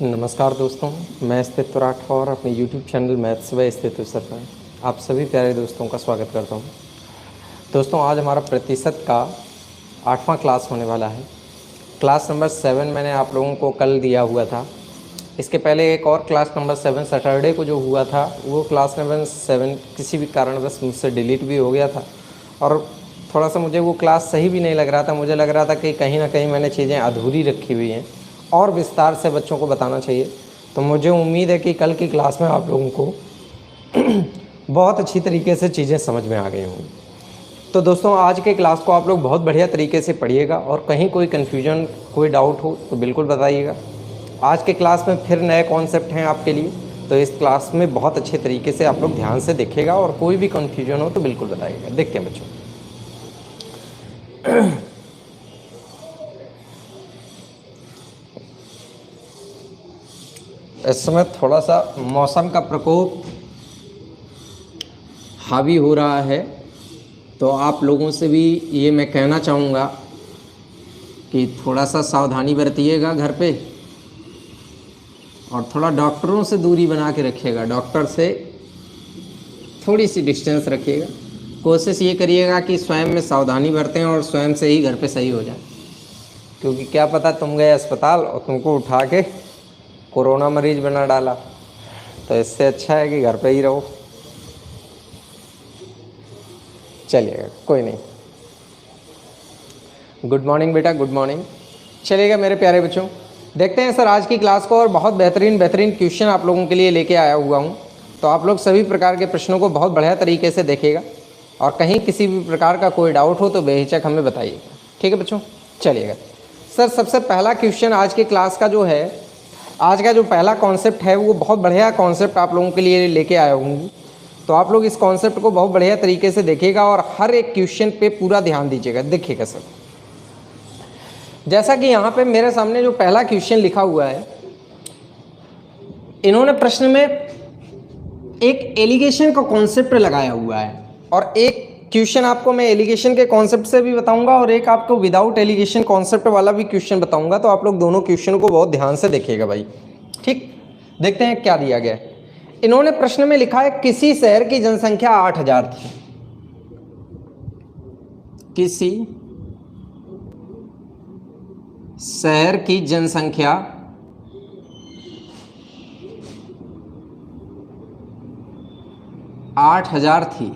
नमस्कार दोस्तों, मैं स्थित राठौर अपने YouTube चैनल मैथ्स व स्थित सर पर आप सभी प्यारे दोस्तों का स्वागत करता हूं। दोस्तों, आज हमारा प्रतिशत का 8वां क्लास होने वाला है। क्लास नंबर 7 मैंने आप लोगों को कल दिया हुआ था। इसके पहले एक और क्लास नंबर 7 सैटरडे को जो हुआ था, वो क्लास नंबर 7 किसी भी कारणवश मुझसे डिलीट भी हो गया था और थोड़ा सा मुझे वो क्लास सही भी नहीं लग रहा था। मुझे लग रहा था कि कहीं ना कहीं मैंने चीज़ें अधूरी रखी हुई हैं और विस्तार से बच्चों को बताना चाहिए। तो मुझे उम्मीद है कि कल की क्लास में आप लोगों को बहुत अच्छी तरीके से चीज़ें समझ में आ गई होंगी। तो दोस्तों, आज के क्लास को आप लोग बहुत बढ़िया तरीके से पढ़िएगा और कहीं कोई कन्फ्यूजन, कोई डाउट हो तो बिल्कुल बताइएगा। आज के क्लास में फिर नए कॉन्सेप्ट हैं आपके लिए, तो इस क्लास में बहुत अच्छे तरीके से आप लोग ध्यान से देखिएगा और कोई भी कन्फ्यूजन हो तो बिल्कुल बताइएगा। देखते हैं बच्चों, इस समय थोड़ा सा मौसम का प्रकोप हावी हो रहा है, तो आप लोगों से भी ये मैं कहना चाहूँगा कि थोड़ा सा सावधानी बरतिएगा घर पे और थोड़ा डॉक्टरों से दूरी बना के रखिएगा। डॉक्टर से थोड़ी सी डिस्टेंस रखिएगा। कोशिश ये करिएगा कि स्वयं में सावधानी बरतें और स्वयं से ही घर पे सही हो जाए, क्योंकि क्या पता तुम गए अस्पताल और तुमको उठा के कोरोना मरीज बना डाला। तो इससे अच्छा है कि घर पे ही रहो। चलिएगा, कोई नहीं। गुड मॉर्निंग बेटा, गुड मॉर्निंग। चलिएगा मेरे प्यारे बच्चों, देखते हैं सर आज की क्लास को। और बहुत बेहतरीन क्वेश्चन आप लोगों के लिए लेके आया हुआ हूँ। तो आप लोग सभी प्रकार के प्रश्नों को बहुत बढ़िया तरीके से देखिएगा और कहीं किसी भी प्रकार का कोई डाउट हो तो बेहिचक हमें बताइएगा। ठीक है बच्चों, चलिएगा। सर सबसे पहला क्वेश्चन आज की क्लास का जो है, आज का जो पहला कॉन्सेप्ट है वो बहुत बढ़िया कॉन्सेप्ट आप लोगों के लिए लेके आया हूँ। तो आप लोग इस कॉन्सेप्ट को बहुत बढ़िया तरीके से देखिएगा और हर एक क्वेश्चन पे पूरा ध्यान दीजिएगा। देखिएगा सर, जैसा कि यहाँ पे मेरे सामने जो पहला क्वेश्चन लिखा हुआ है, इन्होंने प्रश्न में एक एलिगेशन का कॉन्सेप्ट लगाया हुआ है और एक क्वेश्चन आपको मैं एलिगेशन के कॉन्सेप्ट से भी बताऊंगा और एक आपको विदाउट एलिगेशन कॉन्सेप्ट वाला भी क्वेश्चन बताऊंगा। तो आप लोग दोनों क्वेश्चन को बहुत ध्यान से देखिएगा भाई। ठीक, देखते हैं क्या दिया गया है। इन्होंने प्रश्न में लिखा है किसी शहर की जनसंख्या 8000 थी। किसी शहर की जनसंख्या 8000 थी।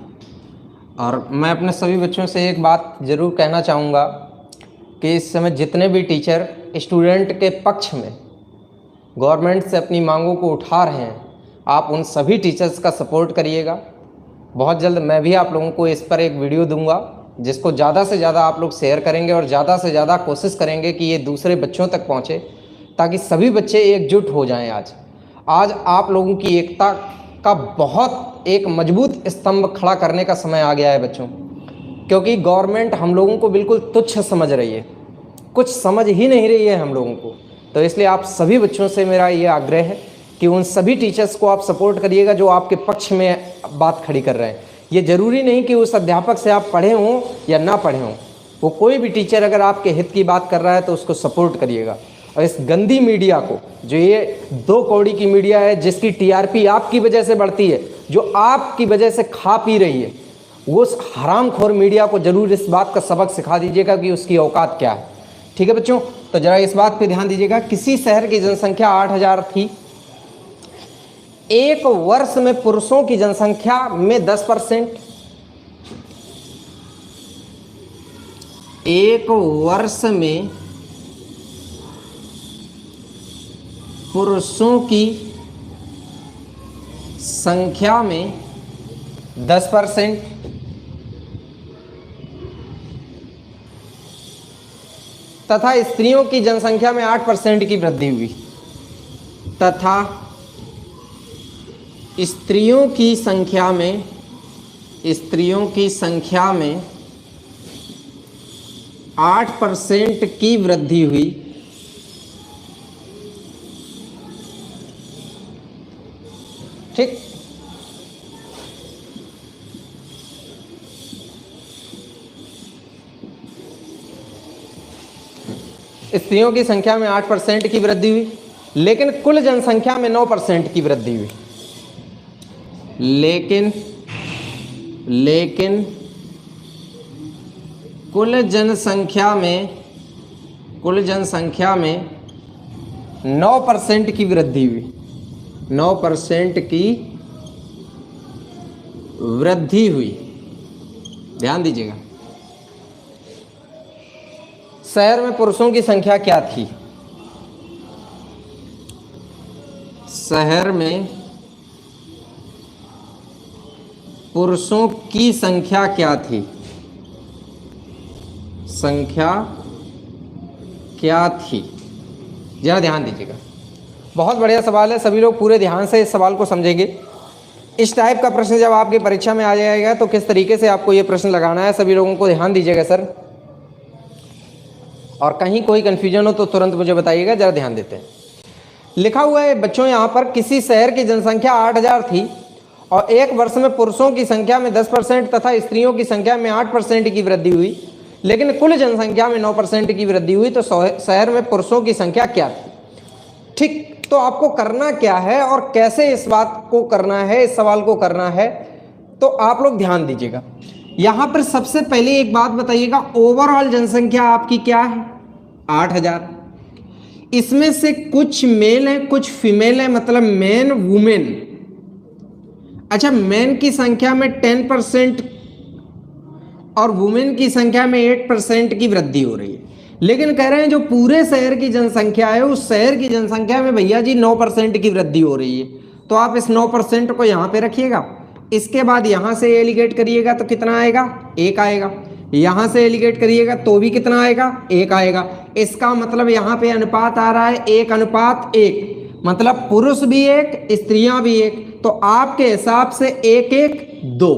और मैं अपने सभी बच्चों से एक बात ज़रूर कहना चाहूँगा कि इस समय जितने भी टीचर स्टूडेंट के पक्ष में गवर्नमेंट से अपनी मांगों को उठा रहे हैं, आप उन सभी टीचर्स का सपोर्ट करिएगा। बहुत जल्द मैं भी आप लोगों को इस पर एक वीडियो दूंगा, जिसको ज़्यादा से ज़्यादा आप लोग शेयर करेंगे और ज़्यादा से ज़्यादा कोशिश करेंगे कि ये दूसरे बच्चों तक पहुँचे, ताकि सभी बच्चे एकजुट हो जाएं। आज आप लोगों की एकता का बहुत एक मजबूत स्तंभ खड़ा करने का समय आ गया है बच्चों, क्योंकि गवर्नमेंट हम लोगों को बिल्कुल तुच्छ समझ रही है, कुछ समझ ही नहीं रही है हम लोगों को। तो इसलिए आप सभी बच्चों से मेरा ये आग्रह है कि उन सभी टीचर्स को आप सपोर्ट करिएगा जो आपके पक्ष में बात खड़ी कर रहे हैं। ये ज़रूरी नहीं कि उस अध्यापक से आप पढ़े हों या ना पढ़े हों, वो कोई भी टीचर अगर आपके हित की बात कर रहा है तो उसको सपोर्ट करिएगा। और इस गंदी मीडिया को, जो ये 2 कौड़ी की मीडिया है, जिसकी टीआरपी आपकी वजह से बढ़ती है, जो आपकी वजह से खा पी रही है, वो उस हरामखोर मीडिया को जरूर इस बात का सबक सिखा दीजिएगा कि उसकी औकात क्या है। ठीक है बच्चों, तो जरा इस बात पे ध्यान दीजिएगा। किसी शहर की जनसंख्या 8000 थी। एक वर्ष में पुरुषों की जनसंख्या में 10%, एक वर्ष में पुरुषों की संख्या में 10% तथा स्त्रियों की जनसंख्या में 8% की वृद्धि हुई, तथा स्त्रियों की संख्या में 8% की वृद्धि हुई। ठीक, स्त्रियों की संख्या में 8% की वृद्धि हुई लेकिन कुल जनसंख्या में 9% की वृद्धि हुई। लेकिन कुल जनसंख्या में 9% की वृद्धि हुई। 9% की वृद्धि हुई। ध्यान दीजिएगा। शहर में पुरुषों की संख्या क्या थी? शहर में पुरुषों की संख्या क्या थी? संख्या क्या थी? जरा ध्यान दीजिएगा। बहुत बढ़िया सवाल है, सभी लोग पूरे ध्यान से इस सवाल को समझेंगे। इस टाइप का प्रश्न जब आपकी परीक्षा में आ जाएगा तो किस तरीके से आपको ये प्रश्न लगाना है, सभी लोगों को ध्यान दीजिएगा सर। और कहीं कोई कन्फ्यूजन हो तो तुरंत मुझे बताइएगा। जरा ध्यान देते हैं। लिखा हुआ है बच्चों यहाँ पर, किसी शहर की जनसंख्या 8000 थी और एक वर्ष में पुरुषों की संख्या में 10% तथा स्त्रियों की संख्या में 8% की वृद्धि हुई, लेकिन कुल जनसंख्या में 9% की वृद्धि हुई, तो शहर में पुरुषों की संख्या क्या थी? ठीक, तो आपको करना क्या है और कैसे इस बात को करना है, इस सवाल को करना है, तो आप लोग ध्यान दीजिएगा। यहां पर सबसे पहले एक बात बताइएगा, ओवरऑल जनसंख्या आपकी क्या है? 8000। इसमें से कुछ मेल है कुछ फीमेल है, मतलब मैन वुमेन। अच्छा, मैन की संख्या में 10% और वुमेन की संख्या में 8% की वृद्धि हो रही है, लेकिन कह रहे हैं जो पूरे शहर की जनसंख्या है उस शहर की जनसंख्या में भैया जी 9% की वृद्धि हो रही है। तो आप इस 9% को यहाँ पे रखिएगा। इसके बाद यहाँ से एलिगेट करिएगा तो कितना आएगा? 1 आएगा। यहाँ से एलिगेट करिएगा तो भी कितना आएगा? 1 आएगा। इसका मतलब यहाँ पे अनुपात आ रहा है 1:1, मतलब पुरुष भी 1 स्त्रियां भी 1। तो आपके हिसाब से 1 1 2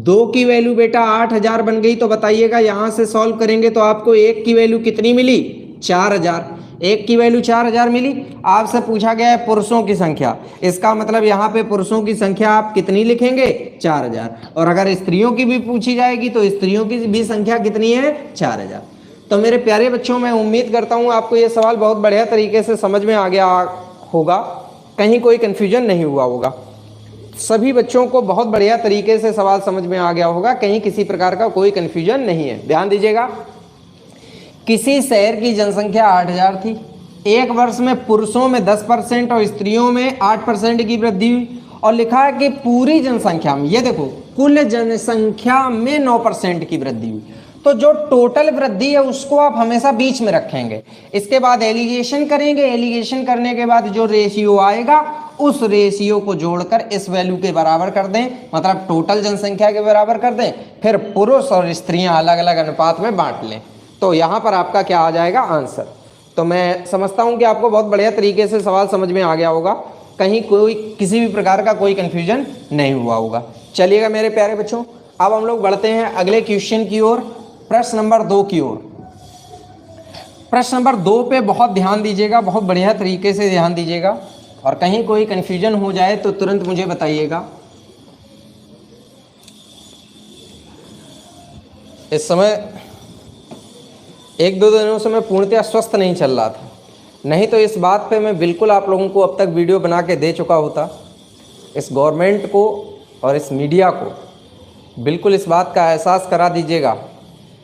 2 की वैल्यू बेटा 8000 बन गई। तो बताइएगा यहां से सॉल्व करेंगे तो आपको 1 की वैल्यू कितनी मिली? 4000। 1 की वैल्यू 4000 मिली। आपसे पूछा गया है पुरुषों की संख्या, इसका मतलब यहाँ पे पुरुषों की संख्या आप कितनी लिखेंगे? 4000। और अगर स्त्रियों की भी पूछी जाएगी तो स्त्रियों की भी संख्या कितनी है? 4000। तो मेरे प्यारे बच्चों, मैं उम्मीद करता हूँ आपको ये सवाल बहुत बढ़िया तरीके से समझ में आ गया होगा, कहीं कोई कन्फ्यूजन नहीं हुआ होगा। सभी बच्चों को बहुत बढ़िया तरीके से सवाल समझ में आ गया होगा, कहीं किसी प्रकार का कोई कन्फ्यूजन नहीं है। ध्यान दीजिएगा। किसी शहर की जनसंख्या 8000 थी, एक वर्ष में पुरुषों में 10% और स्त्रियों में 8% की वृद्धि हुई, और लिखा है कि पूरी जनसंख्या में, ये देखो, कुल जनसंख्या में 9% की वृद्धि हुई। तो जो टोटल वृद्धि है उसको आप हमेशा बीच में रखेंगे। इसके बाद एलिगेशन करेंगे, एलिगेशन करने के बाद जो रेशियो आएगा उस रेशियो को जोड़कर इस वैल्यू के बराबर कर दें, मतलब टोटल जनसंख्या के बराबर कर दें, फिर पुरुष और स्त्रियां अलग अलग अनुपात में बांट लें। तो यहाँ पर आपका क्या आ जाएगा? आंसर। तो मैं समझता हूँ कि आपको बहुत बढ़िया तरीके से सवाल समझ में आ गया होगा, कहीं कोई किसी भी प्रकार का कोई कन्फ्यूजन नहीं हुआ होगा। चलिएगा मेरे प्यारे बच्चों, अब हम लोग बढ़ते हैं अगले क्वेश्चन की ओर, प्रश्न नंबर 2 की ओर। प्रश्न नंबर 2 पे बहुत ध्यान दीजिएगा, बहुत बढ़िया तरीके से ध्यान दीजिएगा, और कहीं कोई कन्फ्यूजन हो जाए तो तुरंत मुझे बताइएगा। इस समय 1-2 दिनों से मैं पूर्णतः स्वस्थ नहीं चल रहा था, नहीं तो इस बात पे मैं बिल्कुल आप लोगों को अब तक वीडियो बना के दे चुका होता। इस गवर्नमेंट को और इस मीडिया को बिल्कुल इस बात का एहसास करा दीजिएगा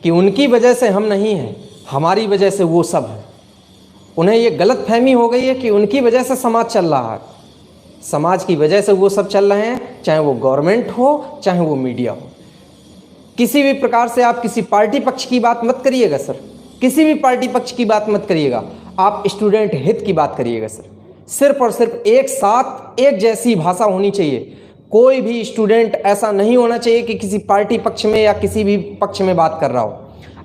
कि उनकी वजह से हम नहीं हैं, हमारी वजह से वो सब हैं। उन्हें ये गलत फहमी हो गई है कि उनकी वजह से समाज चल रहा है। समाज की वजह से वो सब चल रहे हैं, चाहे वो गवर्नमेंट हो चाहे वो मीडिया हो। किसी भी प्रकार से आप किसी पार्टी पक्ष की बात मत करिएगा सर, किसी भी पार्टी पक्ष की बात मत करिएगा, आप स्टूडेंट हित की बात करिएगा सर। सिर्फ और सिर्फ एक साथ एक जैसी भाषा होनी चाहिए। कोई भी स्टूडेंट ऐसा नहीं होना चाहिए कि किसी पार्टी पक्ष में या किसी भी पक्ष में बात कर रहा हो।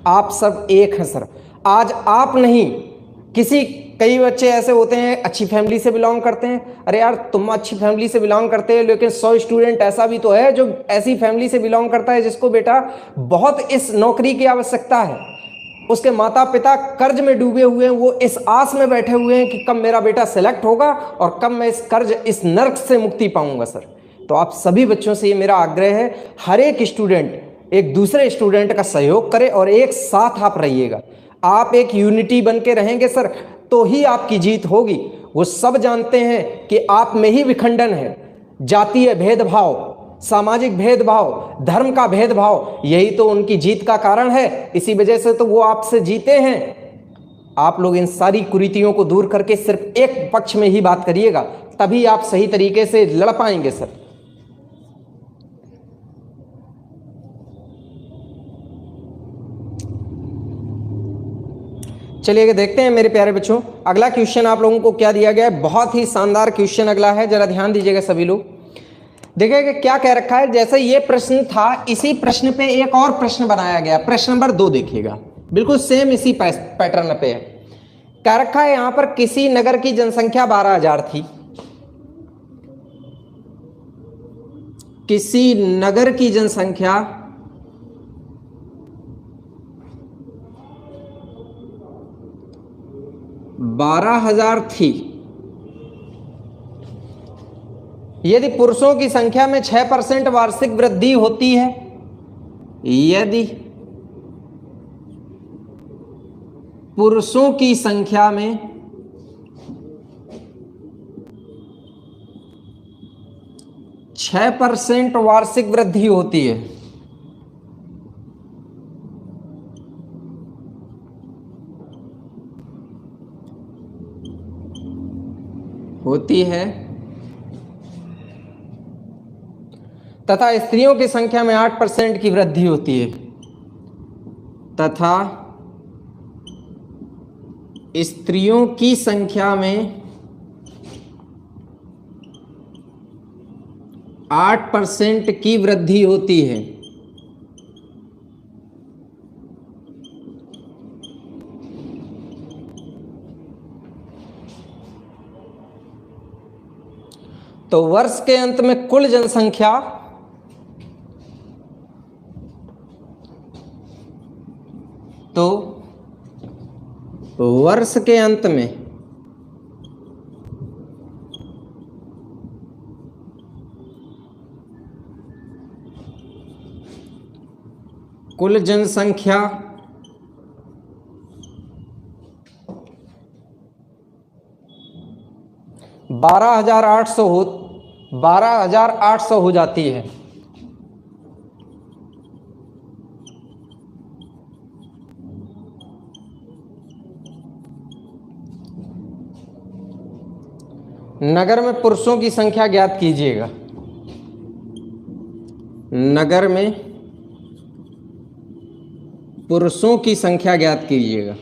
आप सब एक हैं सर। आज आप नहीं, कई बच्चे ऐसे होते हैं अच्छी फैमिली से बिलोंग करते हैं। अरे यार, तुम अच्छी फैमिली से बिलोंग करते हैं, लेकिन 100 स्टूडेंट ऐसा भी तो है जो ऐसी फैमिली से बिलोंग करता है जिसको बेटा बहुत इस नौकरी की आवश्यकता है। उसके माता पिता कर्ज में डूबे हुए हैं, वो इस आस में बैठे हुए हैं कि कब मेरा बेटा सेलेक्ट होगा और कब मैं इस नर्क से मुक्ति पाऊंगा सर। तो आप सभी बच्चों से ये मेरा आग्रह है, हर एक स्टूडेंट एक दूसरे स्टूडेंट का सहयोग करे और एक साथ आप रहिएगा। आप एक यूनिटी बन के रहेंगे सर तो ही आपकी जीत होगी। वो सब जानते हैं कि आप में ही विखंडन है, जातीय भेदभाव, सामाजिक भेदभाव, धर्म का भेदभाव, यही तो उनकी जीत का कारण है। इसी वजह से तो वो आपसे जीते हैं। आप लोग इन सारी कुरीतियों को दूर करके सिर्फ एक पक्ष में ही बात करिएगा, तभी आप सही तरीके से लड़ पाएंगे सर। चलिए देखते हैं मेरे प्यारे बच्चों, अगला क्वेश्चन आप लोगों को क्या दिया गया है। बहुत ही शानदार क्वेश्चन अगला है, जरा ध्यान दीजिएगा सभी लोग। देखिएगा क्या कह रखा है। जैसे ये प्रश्न था, इसी प्रश्न पे एक और प्रश्न बनाया गया, प्रश्न नंबर 2 देखिएगा, बिल्कुल सेम इसी पैटर्न पे है। कह रखा है यहां पर किसी नगर की जनसंख्या 12,000 थी, किसी नगर की जनसंख्या 12,000 थी। यदि पुरुषों की संख्या में 6% वार्षिक वृद्धि होती है, यदि पुरुषों की संख्या में 6% वार्षिक वृद्धि होती है तथा स्त्रियों की संख्या में 8% की वृद्धि होती है, तथा स्त्रियों की संख्या में 8% की वृद्धि होती है, तो वर्ष के अंत में कुल जनसंख्या वर्ष के अंत में कुल जनसंख्या 12,800 हो जाती है। नगर में पुरुषों की संख्या ज्ञात कीजिएगा। नगर में पुरुषों की संख्या ज्ञात कीजिएगा।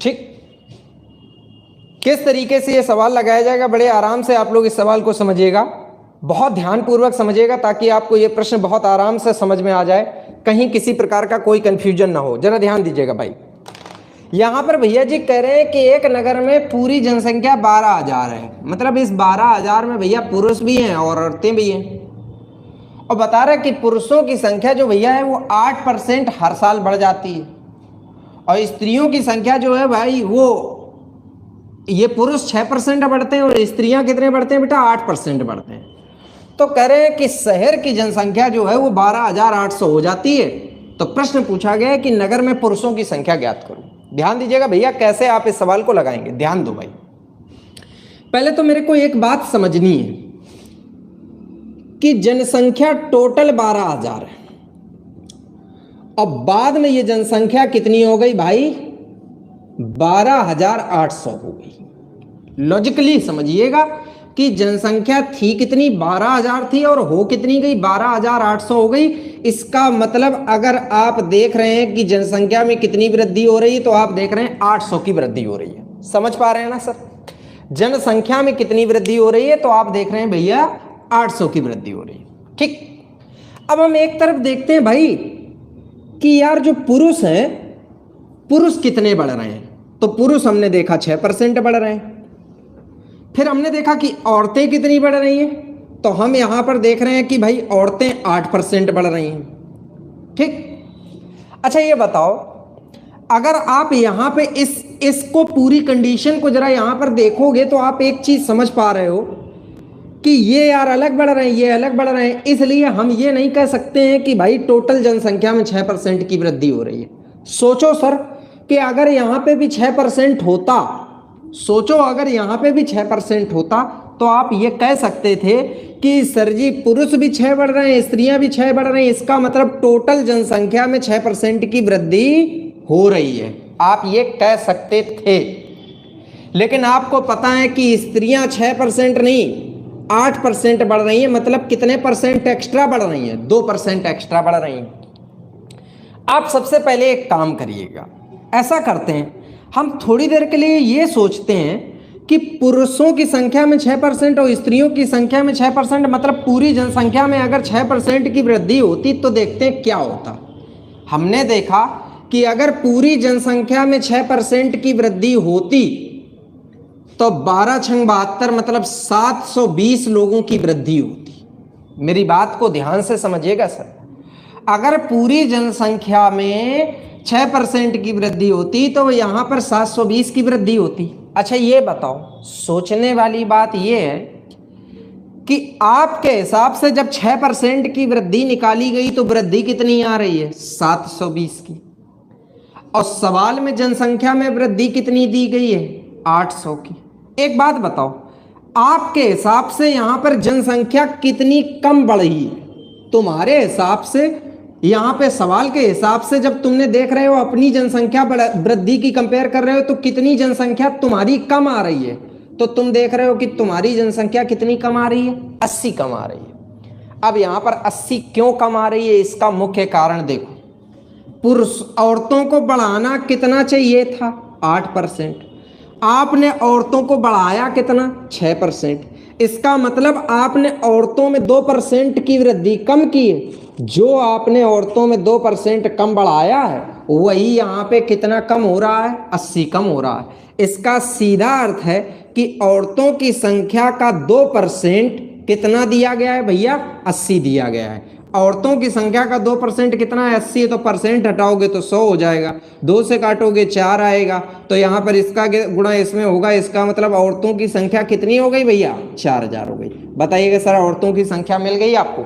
ठीक, किस तरीके से ये सवाल लगाया जाएगा, बड़े आराम से आप लोग इस सवाल को समझिएगा, बहुत ध्यानपूर्वक समझिएगा, ताकि आपको ये प्रश्न बहुत आराम से समझ में आ जाए, कहीं किसी प्रकार का कोई कंफ्यूजन ना हो। जरा ध्यान दीजिएगा भाई, यहां पर भैया जी कह रहे हैं कि एक नगर में पूरी जनसंख्या 12,000 है, मतलब इस 12,000 में भैया पुरुष भी हैं और औरतें भी हैं, और बता रहे हैं कि पुरुषों की संख्या जो भैया है वो 8% हर साल बढ़ जाती है, और स्त्रियों की संख्या जो है भाई वो, ये पुरुष 6% बढ़ते हैं और स्त्रियां कितने बढ़ते हैं बेटा, 8% बढ़ते हैं। तो कह रहे हैं कि शहर की जनसंख्या जो है वो 12,800 हो जाती है। तो प्रश्न पूछा गया है कि नगर में पुरुषों की संख्या ज्ञात करो। ध्यान दीजिएगा भैया, कैसे आप इस सवाल को लगाएंगे, ध्यान दो भाई। पहले तो मेरे को एक बात समझनी है कि जनसंख्या टोटल 12,000 है, और बाद में ये जनसंख्या कितनी हो गई भाई, 12,800 हो गई। लॉजिकली समझिएगा कि जनसंख्या थी कितनी, 12,000 थी, और हो कितनी गई, 12,800 हो गई। इसका मतलब अगर आप देख रहे हैं कि जनसंख्या में कितनी वृद्धि हो रही है, तो आप देख रहे हैं 800 की वृद्धि हो रही है। समझ पा रहे हैं ना सर, जनसंख्या में कितनी वृद्धि हो रही है, तो आप देख रहे हैं भैया 800 की वृद्धि हो रही है। ठीक, अब हम एक तरफ देखते हैं भाई कि यार जो पुरुष है, पुरुष कितने बढ़ रहे हैं, तो पुरुष हमने देखा 6% बढ़ रहे हैं। फिर हमने देखा कि औरतें कितनी बढ़ रही हैं, तो हम यहां पर देख रहे हैं कि भाई औरतें 8% बढ़ रही हैं। ठीक, अच्छा ये बताओ, अगर आप यहां पे इस इसको पूरी कंडीशन को जरा यहां पर देखोगे तो आप एक चीज समझ पा रहे हो कि ये यार अलग बढ़ रहे हैं, ये अलग बढ़ रहे हैं, इसलिए हम ये नहीं कह सकते हैं कि भाई टोटल जनसंख्या में 6% की वृद्धि हो रही है। सोचो सर कि अगर यहाँ पे भी 6% होता, सोचो अगर यहाँ पे भी 6% होता तो आप ये कह सकते थे कि सर जी पुरुष भी 6 बढ़ रहे हैं, स्त्रियां भी 6 बढ़ रही हैं, इसका मतलब टोटल जनसंख्या में 6% की वृद्धि हो रही है, आप ये कह सकते थे। लेकिन आपको पता है कि स्त्रियां 6% नहीं 8% बढ़ रही है, मतलब कितने परसेंट एक्स्ट्रा बढ़ रही है? 2% एक्स्ट्रा बढ़ रही है। आप सबसे पहले एक काम करिएगा, ऐसा करते हैं हम थोड़ी देर के लिए ये सोचते हैं कि पुरुषों की संख्या में 6% और स्त्रियों की संख्या में 6%, मतलब पूरी जनसंख्या में अगर 6% की वृद्धि होती तो देखते हैं क्या होता। हमने देखा कि अगर पूरी जनसंख्या में 6% की वृद्धि होती तो 12 छंग 72 मतलब 720 लोगों की वृद्धि होती। मेरी बात को ध्यान से समझिएगा सर, अगर पूरी जनसंख्या में 6% की वृद्धि होती तो यहां पर 720 की वृद्धि होती। अच्छा ये बताओ, सोचने वाली बात यह है कि आपके हिसाब से जब 6% की वृद्धि निकाली गई तो वृद्धि कितनी आ रही है? 720 की। और सवाल में जनसंख्या में वृद्धि कितनी दी गई है? 800 की। एक बात बताओ, आपके हिसाब से यहां पर जनसंख्या कितनी कम बढ़ी है? तुम्हारे हिसाब से, यहां पे सवाल के हिसाब से जब तुमने देख रहे हो अपनी जनसंख्या वृद्धि की कंपेयर कर रहे हो तो कितनी जनसंख्या तुम्हारी कम आ रही है? तो तुम देख रहे हो कि तुम्हारी जनसंख्या कितनी कम आ रही है? 80 कम आ रही है। अब यहां पर 80 क्यों कम आ रही है, इसका मुख्य कारण देखो, पुरुष औरतों को बढ़ाना कितना चाहिए था? 8%। आपने औरतों को बढ़ाया कितना? 6%। इसका मतलब आपने औरतों में 2% की वृद्धि कम की है। जो आपने औरतों में 2% कम बढ़ाया है वही यहाँ पे कितना कम हो रहा है? 80 कम हो रहा है। इसका सीधा अर्थ है कि औरतों की संख्या का 2% कितना दिया गया है भैया? 80 दिया गया है। औरतों की संख्या का 2% कितना है? 80 है। तो परसेंट हटाओगे तो 100 हो जाएगा, 2 से काटोगे 4 आएगा, तो यहाँ पर इसका गुणा इसमें होगा। इसका मतलब औरतों की संख्या कितनी हो गई भैया? 4000 हो गई। बताइएगा सर, औरतों की संख्या मिल गई आपको?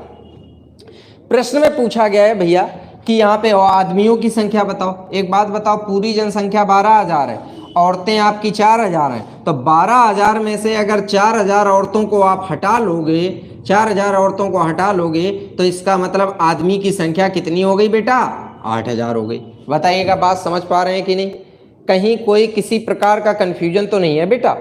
प्रश्न में पूछा गया है भैया कि यहाँ पे आदमियों की संख्या बताओ। एक बात बताओ, पूरी जनसंख्या 12,000 है, औरतें आपकी 4000 हैं, तो 12,000 में से अगर 4000 औरतों को आप हटा लोगे, 4000 औरतों को हटा लोगे तो इसका मतलब आदमी की संख्या कितनी हो गई बेटा? 8000 हो गई। बताइएगा बात समझ पा रहे हैं कि नहीं? कहीं कोई किसी प्रकार का कंफ्यूजन तो नहीं है बेटा?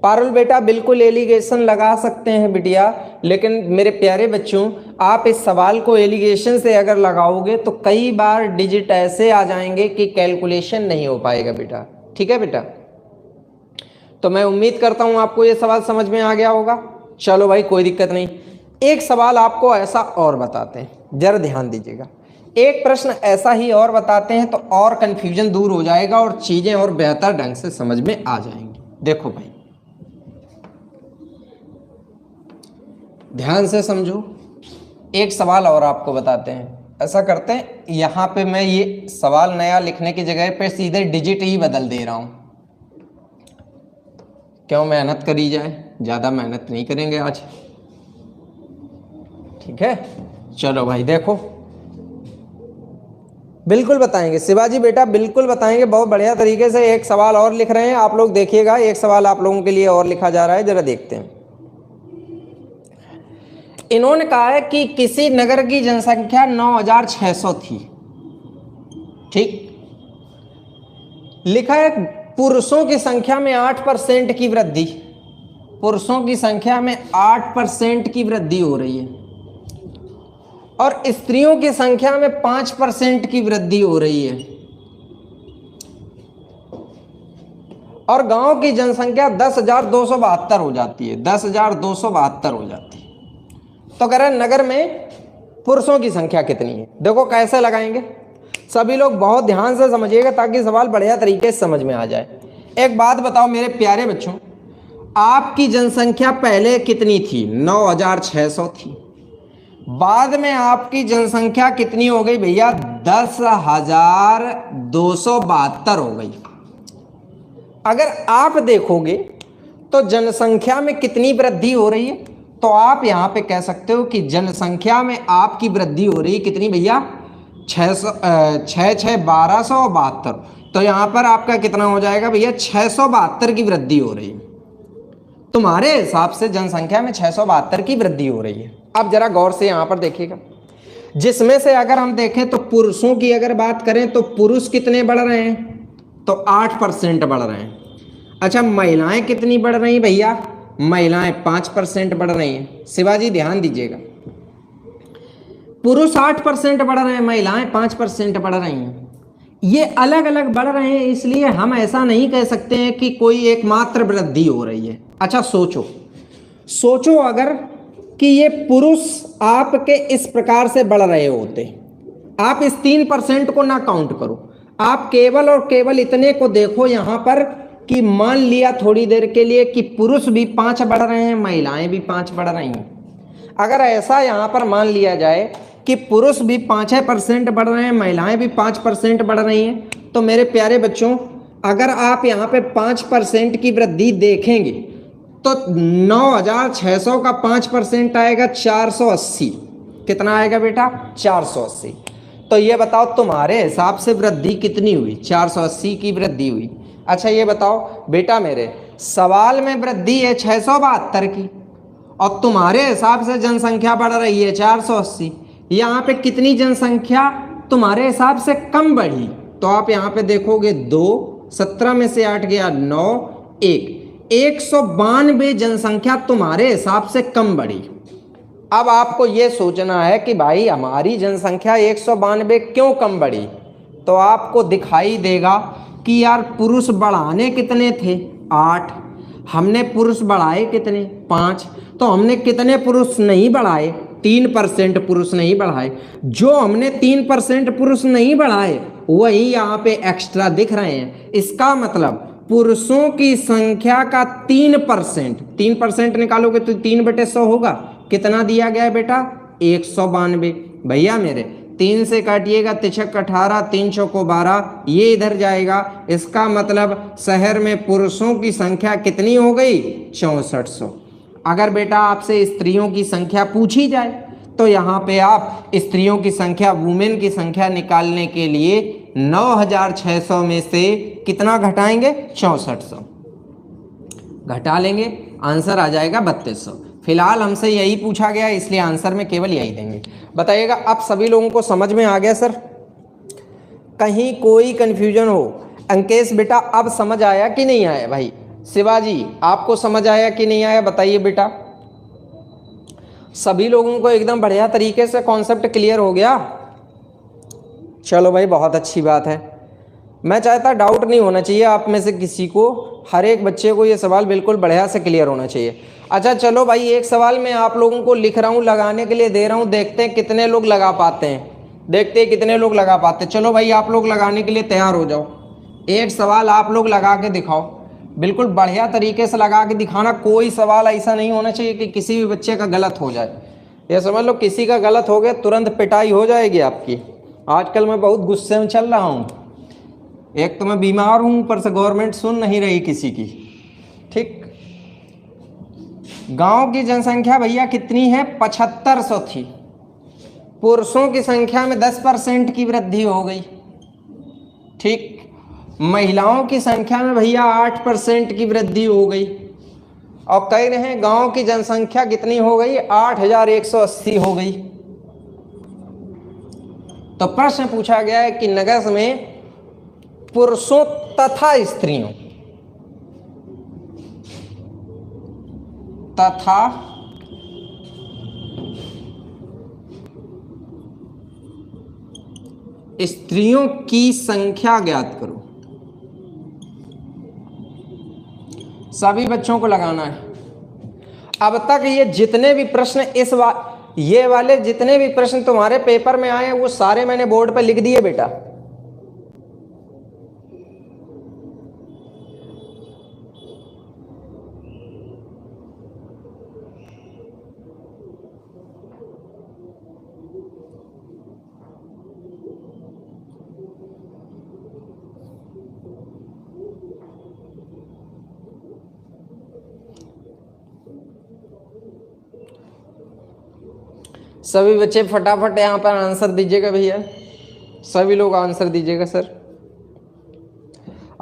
पारुल बेटा बिल्कुल एलिगेशन लगा सकते हैं बिटिया, लेकिन मेरे प्यारे बच्चों आप इस सवाल को एलिगेशन से अगर लगाओगे तो कई बार डिजिट ऐसे आ जाएंगे कि कैलकुलेशन नहीं हो पाएगा बेटा। ठीक है बेटा? तो मैं उम्मीद करता हूं आपको ये सवाल समझ में आ गया होगा। चलो भाई कोई दिक्कत नहीं। एक सवाल आपको ऐसा और बताते हैं, जरा ध्यान दीजिएगा। एक प्रश्न ऐसा ही और बताते हैं तो और कंफ्यूजन दूर हो जाएगा और चीजें और बेहतर ढंग से समझ में आ जाएंगी। देखो भाई ध्यान से समझो, एक सवाल और आपको बताते हैं। ऐसा करते हैं, यहां पे मैं ये सवाल नया लिखने की जगह पे सीधे डिजिट ही बदल दे रहा हूं। क्यों मेहनत करी जाए, ज्यादा मेहनत नहीं करेंगे आज। ठीक है, चलो भाई देखो, बिल्कुल बताएंगे शिवाजी बेटा, बिल्कुल बताएंगे। बहुत बढ़िया तरीके से एक सवाल और लिख रहे हैं आप लोग, देखिएगा एक सवाल आप लोगों के लिए और लिखा जा रहा है, जरा देखते हैं। इन्होंने कहा है कि किसी नगर की जनसंख्या 9600 थी। ठीक, लिखा है पुरुषों की संख्या में 8% की वृद्धि, पुरुषों की संख्या में 8% की वृद्धि हो रही है और स्त्रियों की संख्या में 5% की वृद्धि हो रही है और गांव की जनसंख्या 10,272 हो जाती है, 10,272 हो जाती है। तो कह रहे हैं नगर में पुरुषों की संख्या कितनी है? देखो कैसे लगाएंगे, सभी लोग बहुत ध्यान से समझिएगा ताकि सवाल बढ़िया तरीके से समझ में आ जाए। एक बात बताओ मेरे प्यारे बच्चों, आपकी जनसंख्या पहले कितनी थी? 9600 थी। बाद में आपकी जनसंख्या कितनी हो गई भैया? 10,272 हो गई। अगर आप देखोगे तो जनसंख्या में कितनी वृद्धि हो रही है, तो आप यहां पे कह सकते हो कि जनसंख्या में आपकी वृद्धि हो रही है कितनी भैया, 1272। तो यहां पर आपका कितना हो जाएगा भैया, 672 की वृद्धि हो रही है। तुम्हारे हिसाब से जनसंख्या में 672 की वृद्धि हो रही है। अब जरा गौर से यहां पर देखिएगा, जिसमें से अगर हम देखें तो पुरुषों की अगर बात करें तो पुरुष कितने बढ़ रहे हैं, तो 8% बढ़ रहे हैं। अच्छा, महिलाएं कितनी बढ़ रही भैया, महिलाएं 5% बढ़ रही हैं। शिवाजी ध्यान दीजिएगा, पुरुष 8% बढ़ रहे हैं, महिलाएं 5% बढ़ रही हैं। ये अलग अलग बढ़ रहे हैं, इसलिए हम ऐसा नहीं कह सकते हैं कि कोई एकमात्र वृद्धि हो रही है। अच्छा सोचो, सोचो अगर कि ये पुरुष आपके इस प्रकार से बढ़ रहे होते, आप इस 3% को ना काउंट करो, आप केवल और केवल इतने को देखो यहां पर कि मान लिया थोड़ी देर के लिए कि पुरुष भी 5 बढ़ रहे हैं, महिलाएं भी 5 बढ़ रही हैं। अगर ऐसा यहां पर मान लिया जाए कि पुरुष भी 5% बढ़ रहे हैं, महिलाएं भी 5% बढ़ रही हैं, तो मेरे प्यारे बच्चों अगर आप यहां पे 5% की वृद्धि देखेंगे तो 9600 का 5% आएगा 480। कितना आएगा बेटा, 480। तो ये बताओ तुम्हारे हिसाब से वृद्धि कितनी हुई, 480 की वृद्धि हुई। अच्छा ये बताओ बेटा, मेरे सवाल में वृद्धि है 672 की और तुम्हारे हिसाब से जनसंख्या बढ़ रही है 480। यहाँ पे कितनी जनसंख्या तुम्हारे हिसाब से कम बढ़ी, तो आप यहाँ पे देखोगे 2, 17 में से 8 गया 9, 192 जनसंख्या तुम्हारे हिसाब से कम बढ़ी। अब आपको ये सोचना है कि भाई हमारी जनसंख्या 192 क्यों कम बढ़ी, तो आपको दिखाई देगा कि यार पुरुष बढ़ाने कितने थे, 8, हमने पुरुष बढ़ाए कितने, 5, तो हमने कितने पुरुष नहीं बढ़ाए, 3% पुरुष नहीं बढ़ाए। जो हमने 3% पुरुष नहीं बढ़ाए वही यहाँ पे एक्स्ट्रा दिख रहे हैं। इसका मतलब पुरुषों की संख्या का 3%, 3% निकालोगे तो 3/100 होगा। कितना दिया गया है बेटा, 192। भैया मेरे 3 से काटिएगा, 3 18, 3 चौको 12, ये इधर जाएगा। इसका मतलब शहर में पुरुषों की संख्या कितनी हो गई, 6400। अगर बेटा आपसे स्त्रियों की संख्या पूछी जाए तो यहाँ पे आप स्त्रियों की संख्या, वुमेन की संख्या निकालने के लिए 9600 में से कितना घटाएंगे, 6400 घटा लेंगे, आंसर आ जाएगा 3200। फिलहाल हमसे यही पूछा गया इसलिए आंसर में केवल यही देंगे। बताइएगा अब सभी लोगों को समझ में आ गया सर, कहीं कोई कंफ्यूजन हो? अंकेश बेटा अब समझ आया कि नहीं आया भाई? शिवाजी आपको समझ आया कि नहीं आया बताइए बेटा। सभी लोगों को एकदम बढ़िया तरीके से कॉन्सेप्ट क्लियर हो गया? चलो भाई बहुत अच्छी बात है। मैं चाहता डाउट नहीं होना चाहिए आप में से किसी को, हर एक बच्चे को ये सवाल बिल्कुल बढ़िया से क्लियर होना चाहिए। अच्छा चलो भाई, एक सवाल मैं आप लोगों को लिख रहा हूँ, लगाने के लिए दे रहा हूँ, देखते हैं कितने लोग लगा पाते हैं, देखते हैं कितने लोग लगा पाते हैं। चलो भाई आप लोग लगाने के लिए तैयार हो जाओ, एक सवाल आप लोग लगा के दिखाओ, बिल्कुल बढ़िया तरीके से लगा के दिखाना। कोई सवाल ऐसा नहीं होना चाहिए कि किसी भी बच्चे का गलत हो जाए। ये समझ लो किसी का गलत हो गया तुरंत पिटाई हो जाएगी आपकी। आजकल मैं बहुत गुस्से में चल रहा हूँ, एक तो मैं बीमार हूं, ऊपर से गवर्नमेंट सुन नहीं रही किसी की। ठीक, गांव की जनसंख्या भैया कितनी है, 7500 थी, पुरुषों की संख्या में 10% की वृद्धि हो गई। ठीक, महिलाओं की संख्या में भैया 8% की वृद्धि हो गई, और कह रहे हैं गांव की जनसंख्या कितनी हो गई, 8180 हो गई। तो प्रश्न पूछा गया है कि नगर में पुरुषों तथा स्त्रियों तथा स्त्रियों की संख्या ज्ञात करो। सभी बच्चों को लगाना है। अब तक ये जितने भी प्रश्न ये वाले जितने भी प्रश्न तुम्हारे पेपर में आए हैं वो सारे मैंने बोर्ड पर लिख दिए बेटा। सभी बच्चे फटाफट यहाँ पर आंसर दीजिएगा भैया, सभी लोग आंसर दीजिएगा। सर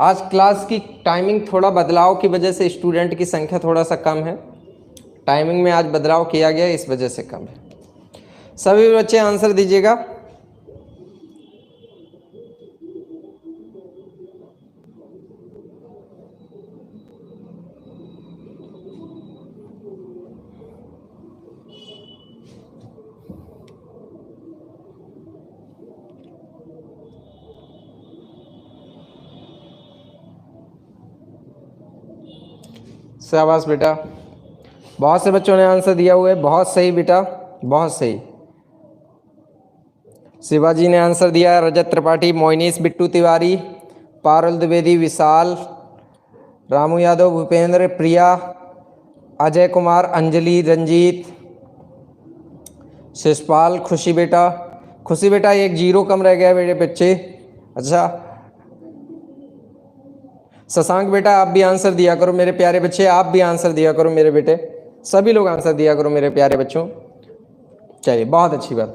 आज क्लास की टाइमिंग थोड़ा बदलाव की वजह से स्टूडेंट की संख्या थोड़ा सा कम है, टाइमिंग में आज बदलाव किया गया इस वजह से कम है। सभी बच्चे आंसर दीजिएगा। शाबाश बेटा, बहुत से बच्चों ने आंसर दिया हुआ है, बहुत सही बेटा, बहुत सही। शिवाजी ने आंसर दिया, रजत त्रिपाठी, मोइनीश बिट्टू तिवारी, पारुल द्विवेदी, विशाल, रामू यादव, भूपेंद्र, प्रिया, अजय कुमार, अंजलि, रंजीत, शिषपाल, खुशी बेटा, खुशी बेटा एक जीरो कम रह गया मेरे बच्चे। अच्छा शशांक बेटा आप भी आंसर दिया करो मेरे प्यारे बच्चे, आप भी आंसर दिया करो मेरे बेटे, सभी लोग आंसर दिया करो मेरे प्यारे बच्चों। चलिए बहुत अच्छी बात।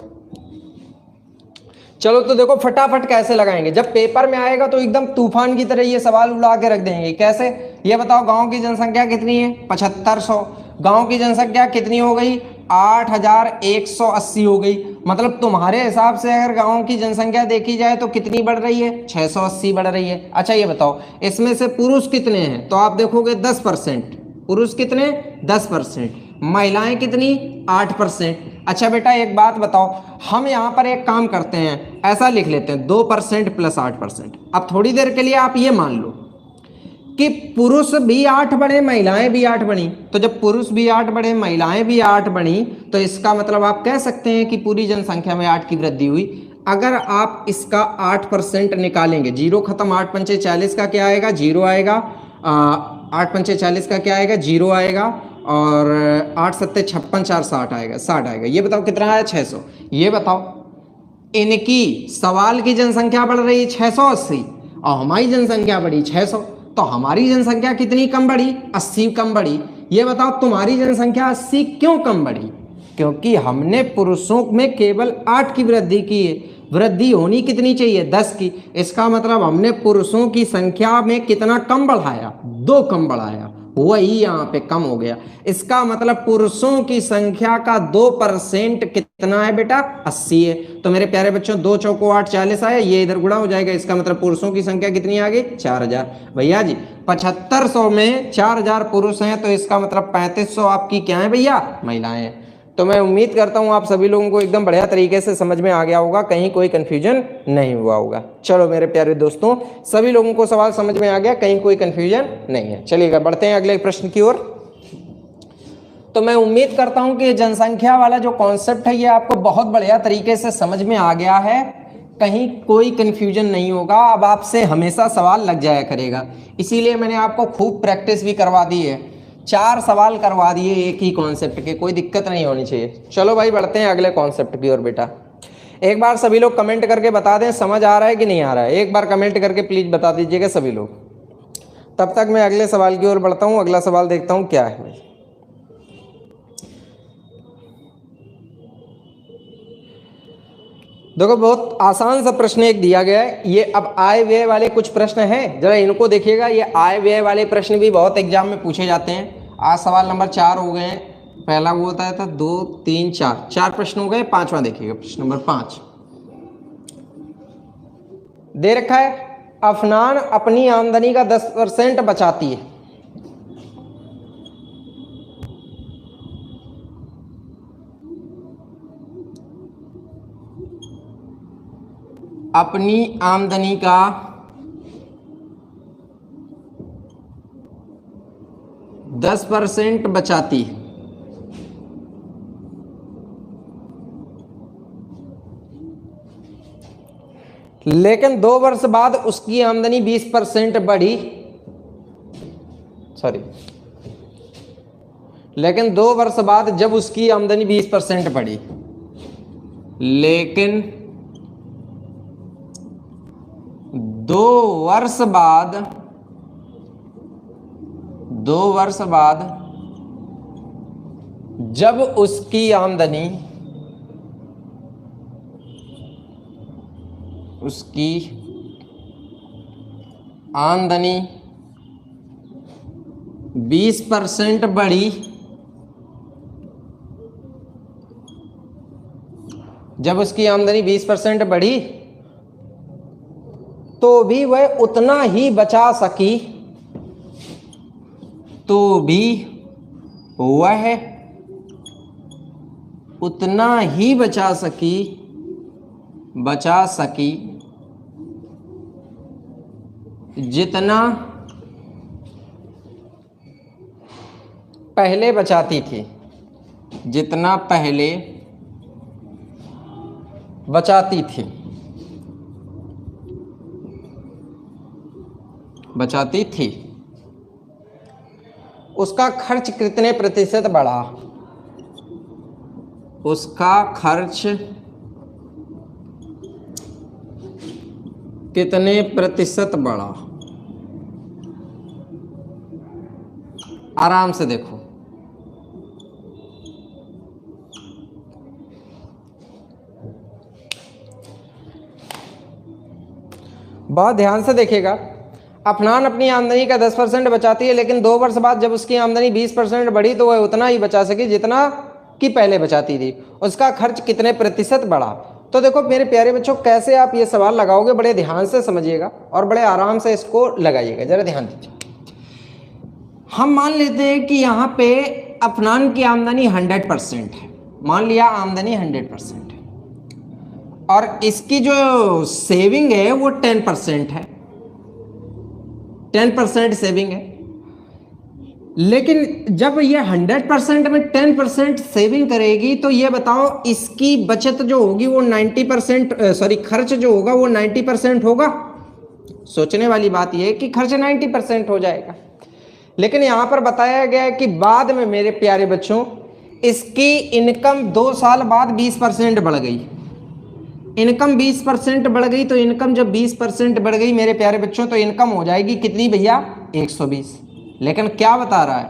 चलो तो देखो फटाफट कैसे लगाएंगे, जब पेपर में आएगा तो एकदम तूफान की तरह ये सवाल उड़ा के रख देंगे। कैसे ये बताओ, गांव की जनसंख्या कितनी है 7500, गांव की जनसंख्या कितनी हो गई 8180 हो गई। मतलब तुम्हारे हिसाब से अगर गांव की जनसंख्या देखी जाए तो कितनी बढ़ रही है 680 बढ़ रही है। अच्छा ये बताओ इसमें से पुरुष कितने हैं, तो आप देखोगे 10%, पुरुष कितने 10%, महिलाएं कितनी 8%। अच्छा बेटा एक बात बताओ, हम यहाँ पर एक काम करते हैं, ऐसा लिख लेते हैं 2% प्लस 8%। अब थोड़ी देर के लिए आप ये मान लो कि पुरुष भी 8 बढ़े महिलाएं भी 8 बढ़ी, तो जब पुरुष भी 8 बढ़े महिलाएं भी 8 बढ़ी तो इसका मतलब आप कह सकते हैं कि पूरी जनसंख्या में 8 की वृद्धि हुई। अगर आप इसका 8% निकालेंगे, जीरो खत्म, 8 पंचे 40 का क्या आएगा 0 आएगा, 8 पंचे 40 का क्या आएगा 0 आएगा, और 8 सत्ते 56 4 60 आएगा, 60 आएगा। ये बताओ कितना आया 600। ये बताओ इनकी सवाल की जनसंख्या बढ़ रही है 680 और हमारी जनसंख्या बढ़ी 600, तो हमारी जनसंख्या कितनी कम बढ़ी 80 कम बढ़ी। ये बताओ तुम्हारी जनसंख्या 80 क्यों कम बढ़ी, क्योंकि हमने पुरुषों में केवल 8 की वृद्धि की है, वृद्धि होनी कितनी चाहिए 10 की। इसका मतलब हमने पुरुषों की संख्या में कितना कम बढ़ाया 2 कम बढ़ाया, वही यहाँ पे कम हो गया। इसका मतलब पुरुषों की संख्या का 2% कितना है बेटा 80 है। तो मेरे प्यारे बच्चों 2 चौको 8 40 आया, ये इधर गुणा हो जाएगा, इसका मतलब पुरुषों की संख्या कितनी आ गई 4000। भैया जी 7500 में 4000 पुरुष हैं, तो इसका मतलब 3500 आपकी क्या है भैया महिलाएं हैं। तो मैं उम्मीद करता हूं आप सभी लोगों को एकदम बढ़िया तरीके से समझ में आ गया होगा, कहीं कोई कंफ्यूजन नहीं हुआ होगा। चलो मेरे प्यारे दोस्तों सभी लोगों को सवाल समझ में आ गया, कहीं कोई कंफ्यूजन नहीं है। चलिएगा बढ़ते हैं अगले प्रश्न की ओर। तो मैं उम्मीद करता हूं कि जनसंख्या वाला जो कॉन्सेप्ट है ये आपको बहुत बढ़िया तरीके से समझ में आ गया है, कहीं कोई कंफ्यूजन नहीं होगा। अब आपसे हमेशा सवाल लग जाया करेगा, इसीलिए मैंने आपको खूब प्रैक्टिस भी करवा दी है, 4 सवाल करवा दिए एक ही कॉन्सेप्ट के, कोई दिक्कत नहीं होनी चाहिए। चलो भाई बढ़ते हैं अगले कॉन्सेप्ट की ओर। बेटा एक बार सभी लोग कमेंट करके बता दें समझ आ रहा है कि नहीं आ रहा है, एक बार कमेंट करके प्लीज बता दीजिएगा सभी लोग। तब तक मैं अगले सवाल की ओर बढ़ता हूं, अगला सवाल देखता हूं क्या है। देखो बहुत आसान सा प्रश्न एक दिया गया है, ये अब आय व्यय वाले कुछ प्रश्न हैं, जरा इनको देखिएगा। ये आय व्यय वाले प्रश्न भी बहुत एग्जाम में पूछे जाते हैं। आज सवाल नंबर 4 हो गए हैं, पहला वो होता था 2 3 4 प्रश्न हो गए, 5वां देखिएगा प्रश्न नंबर 5 दे रखा है। अफनान अपनी आमदनी का 10% बचाती है, अपनी आमदनी का 10% बचाती है, लेकिन 2 वर्ष बाद उसकी आमदनी 20% बढ़ी, लेकिन 2 वर्ष बाद जब उसकी आमदनी 20% बढ़ी, लेकिन 2 वर्ष बाद जब उसकी आमदनी उसकी आमदनी 20% बढ़ी, जब उसकी आमदनी 20% बढ़ी तो भी वह उतना ही बचा सकी, तो भी वह उतना ही बचा सकी जितना पहले बचाती थी, जितना पहले बचाती थी। उसका खर्च कितने प्रतिशत बढ़ा? उसका खर्च कितने प्रतिशत बढ़ा? आराम से देखो, बहुत ध्यान से देखिएगा। अफनान अपनी आमदनी का 10% बचाती है, लेकिन 2 वर्ष बाद जब उसकी आमदनी 20% बढ़ी तो वह उतना ही बचा सकी जितना कि पहले बचाती थी। उसका खर्च कितने प्रतिशत बढ़ा? तो देखो मेरे प्यारे बच्चों, कैसे आप ये सवाल लगाओगे, बड़े ध्यान से समझिएगा और बड़े आराम से इसको लगाइएगा। जरा ध्यान दीजिए। हम मान लेते हैं कि यहाँ पे अफनान की आमदनी 100% है, मान लिया आमदनी 100% है, और इसकी जो सेविंग है वो 10% है, 10% सेविंग है। लेकिन जब ये 100% में 10% सेविंग करेगी तो ये बताओ इसकी बचत जो होगी वो 90%, खर्च जो होगा वो 90% होगा। सोचने वाली बात ये है कि खर्च 90% हो जाएगा, लेकिन यहाँ पर बताया गया है कि बाद में मेरे प्यारे बच्चों इसकी इनकम 2 साल बाद 20% बढ़ गई। इनकम 20% बढ़ गई, तो इनकम जब 20% बढ़ गई मेरे प्यारे बच्चों तो इनकम हो जाएगी कितनी भैया? 120। लेकिन क्या बता रहा है,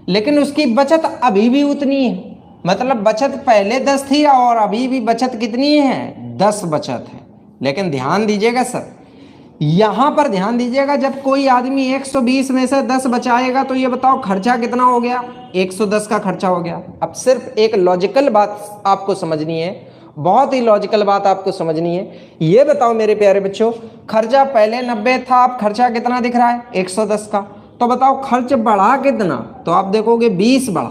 लेकिन उसकी बचत अभी भी उतनी है, मतलब बचत पहले 10 थी और अभी भी बचत कितनी है? 10 बचत है। लेकिन ध्यान दीजिएगा सर, यहां पर ध्यान दीजिएगा, जब कोई आदमी 120 में से 10 बचाएगा तो ये बताओ खर्चा कितना हो गया? 110 का खर्चा हो गया। अब सिर्फ एक लॉजिकल बात आपको समझनी है, बहुत ही लॉजिकल बात आपको समझनी है। ये बताओ मेरे प्यारे बच्चों, खर्चा पहले 90 था, अब खर्चा कितना दिख रहा है? 110 का। तो बताओ खर्च बढ़ा कितना? तो आप देखोगे 20 बढ़ा।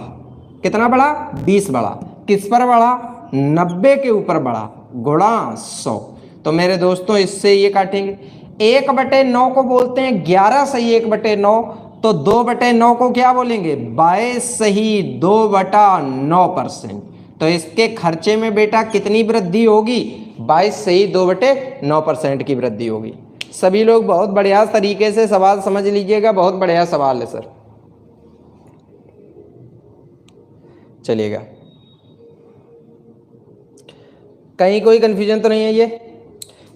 कितना बढ़ा? 20 बढ़ा। किस पर बढ़ा? 90 के ऊपर बढ़ा, गुणा 100। तो मेरे दोस्तों इससे ये काटेंगे, 1/9 को बोलते हैं 11 सही 1/9, तो 2/9 को क्या बोलेंगे? 22 सही 2/9%। तो इसके खर्चे में बेटा कितनी वृद्धि होगी? 22 सही 2/9% की वृद्धि होगी। सभी लोग बहुत बढ़िया तरीके से सवाल समझ लीजिएगा, बहुत बढ़िया सवाल है सर। चलिएगा, कहीं कोई कंफ्यूजन तो नहीं है?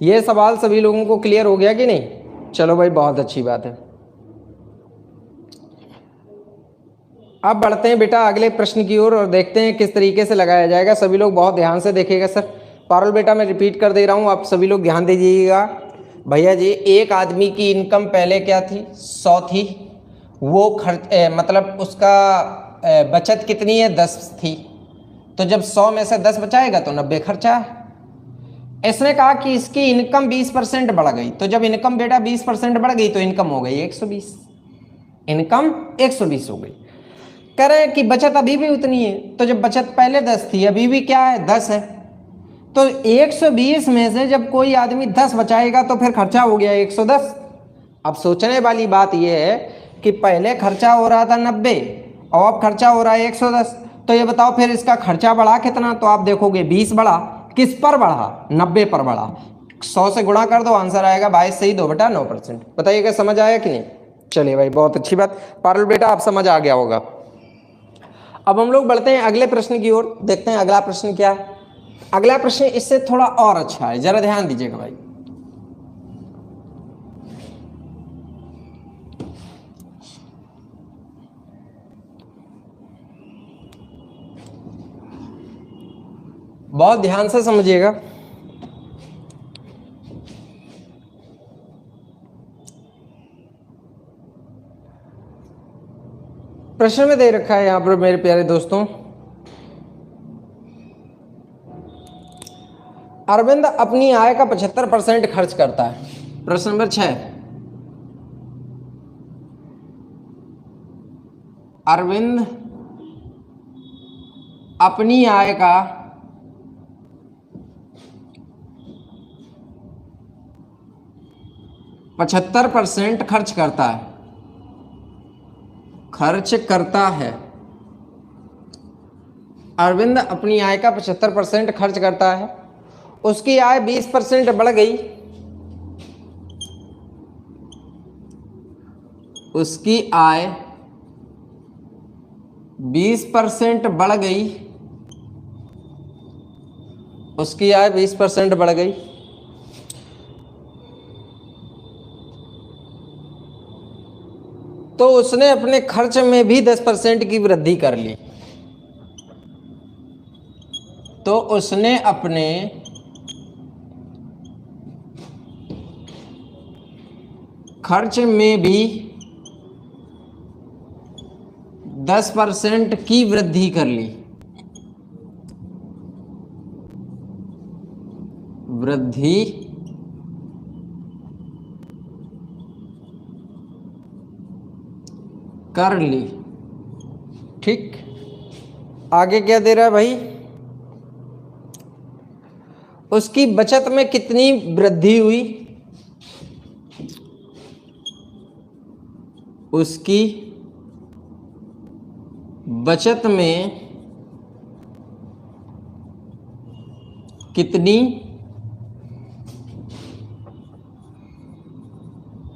ये सवाल सभी लोगों को क्लियर हो गया कि नहीं? चलो भाई, बहुत अच्छी बात है। अब बढ़ते हैं बेटा अगले प्रश्न की ओर और देखते हैं किस तरीके से लगाया जाएगा। सभी लोग बहुत ध्यान से देखिएगा सर। पारुल बेटा मैं रिपीट कर दे रहा हूं, आप सभी लोग ध्यान दीजिएगा। भैया जी, एक आदमी की इनकम पहले क्या थी? 100 थी। वो मतलब उसका बचत कितनी है? 10 थी। तो जब 100 में से 10 बचाएगा तो 90 खर्चा है। इसने कहा कि इसकी इनकम 20% बढ़ गई, तो जब इनकम बेटा 20% बढ़ गई तो इनकम हो गई 120। इनकम 120 हो गई। कह रहे हैं कि बचत अभी भी उतनी है, तो जब बचत पहले 10 थी अभी भी क्या है? 10 है। तो 120 में से जब कोई आदमी 10 बचाएगा तो फिर खर्चा हो गया 110। अब सोचने वाली बात यह है कि पहले खर्चा हो रहा था 90 और अब खर्चा हो रहा है 110, तो ये बताओ फिर इसका खर्चा बढ़ा कितना? तो आप देखोगे 20 बढ़ा। किस पर बढ़ा? 90 पर बढ़ा। 100 से गुणा कर दो, आंसर आएगा 22 सही 2/9%। बताइएगा समझ आया कि नहीं? चलिए भाई, बहुत अच्छी बात। पारुल बेटा आप समझ आ गया होगा। अब हम लोग बढ़ते हैं अगले प्रश्न की ओर, देखते हैं अगला प्रश्न क्या है। अगला प्रश्न इससे थोड़ा और अच्छा है, जरा ध्यान दीजिएगा भाई। बहुत ध्यान से समझिएगा। प्रश्न में दे रखा है यहाँ पर मेरे प्यारे दोस्तों, अरविंद अपनी आय का 75% खर्च करता है। प्रश्न नंबर 6, अरविंद अपनी आय का 75% खर्च करता है। अरविंद अपनी आय का 75% खर्च करता है। उसकी आय 20% बढ़ गई। उसकी आय 20% बढ़ गई। उसकी आय 20% बढ़ गई। तो उसने अपने खर्च में भी 10% की वृद्धि कर ली। तो उसने अपने खर्च में भी 10% की वृद्धि कर ली। वृद्धि कर ली। ठीक, आगे क्या दे रहा है भाई, उसकी बचत में कितनी वृद्धि हुई। उसकी बचत में कितनी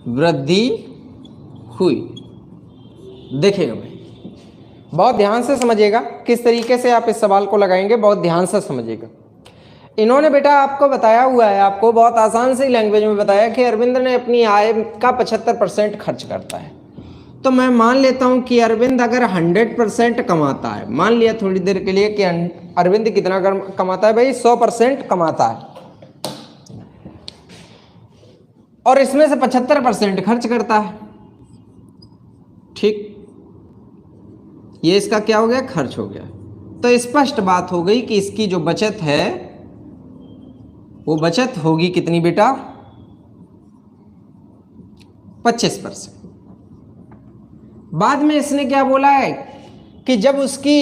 वृद्धि हुई। देखिएगा भाई, बहुत ध्यान से समझिएगा किस तरीके से आप इस सवाल को लगाएंगे, बहुत ध्यान से समझिएगा। इन्होंने बेटा आपको बताया हुआ है, आपको बहुत आसान सी लैंग्वेज में बताया कि अरविंद ने अपनी आय का 75% खर्च करता है। तो मैं मान लेता हूं कि अरविंद अगर 100% कमाता है, मान लिया थोड़ी देर के लिए कि अरविंद कितना कमाता है भाई, 100% कमाता है और इसमें से 75% खर्च करता है। ठीक, ये इसका क्या हो गया, खर्च हो गया। तो स्पष्ट बात हो गई कि इसकी जो बचत है वो बचत होगी कितनी बेटा, 25%। बाद में इसने क्या बोला है कि जब उसकी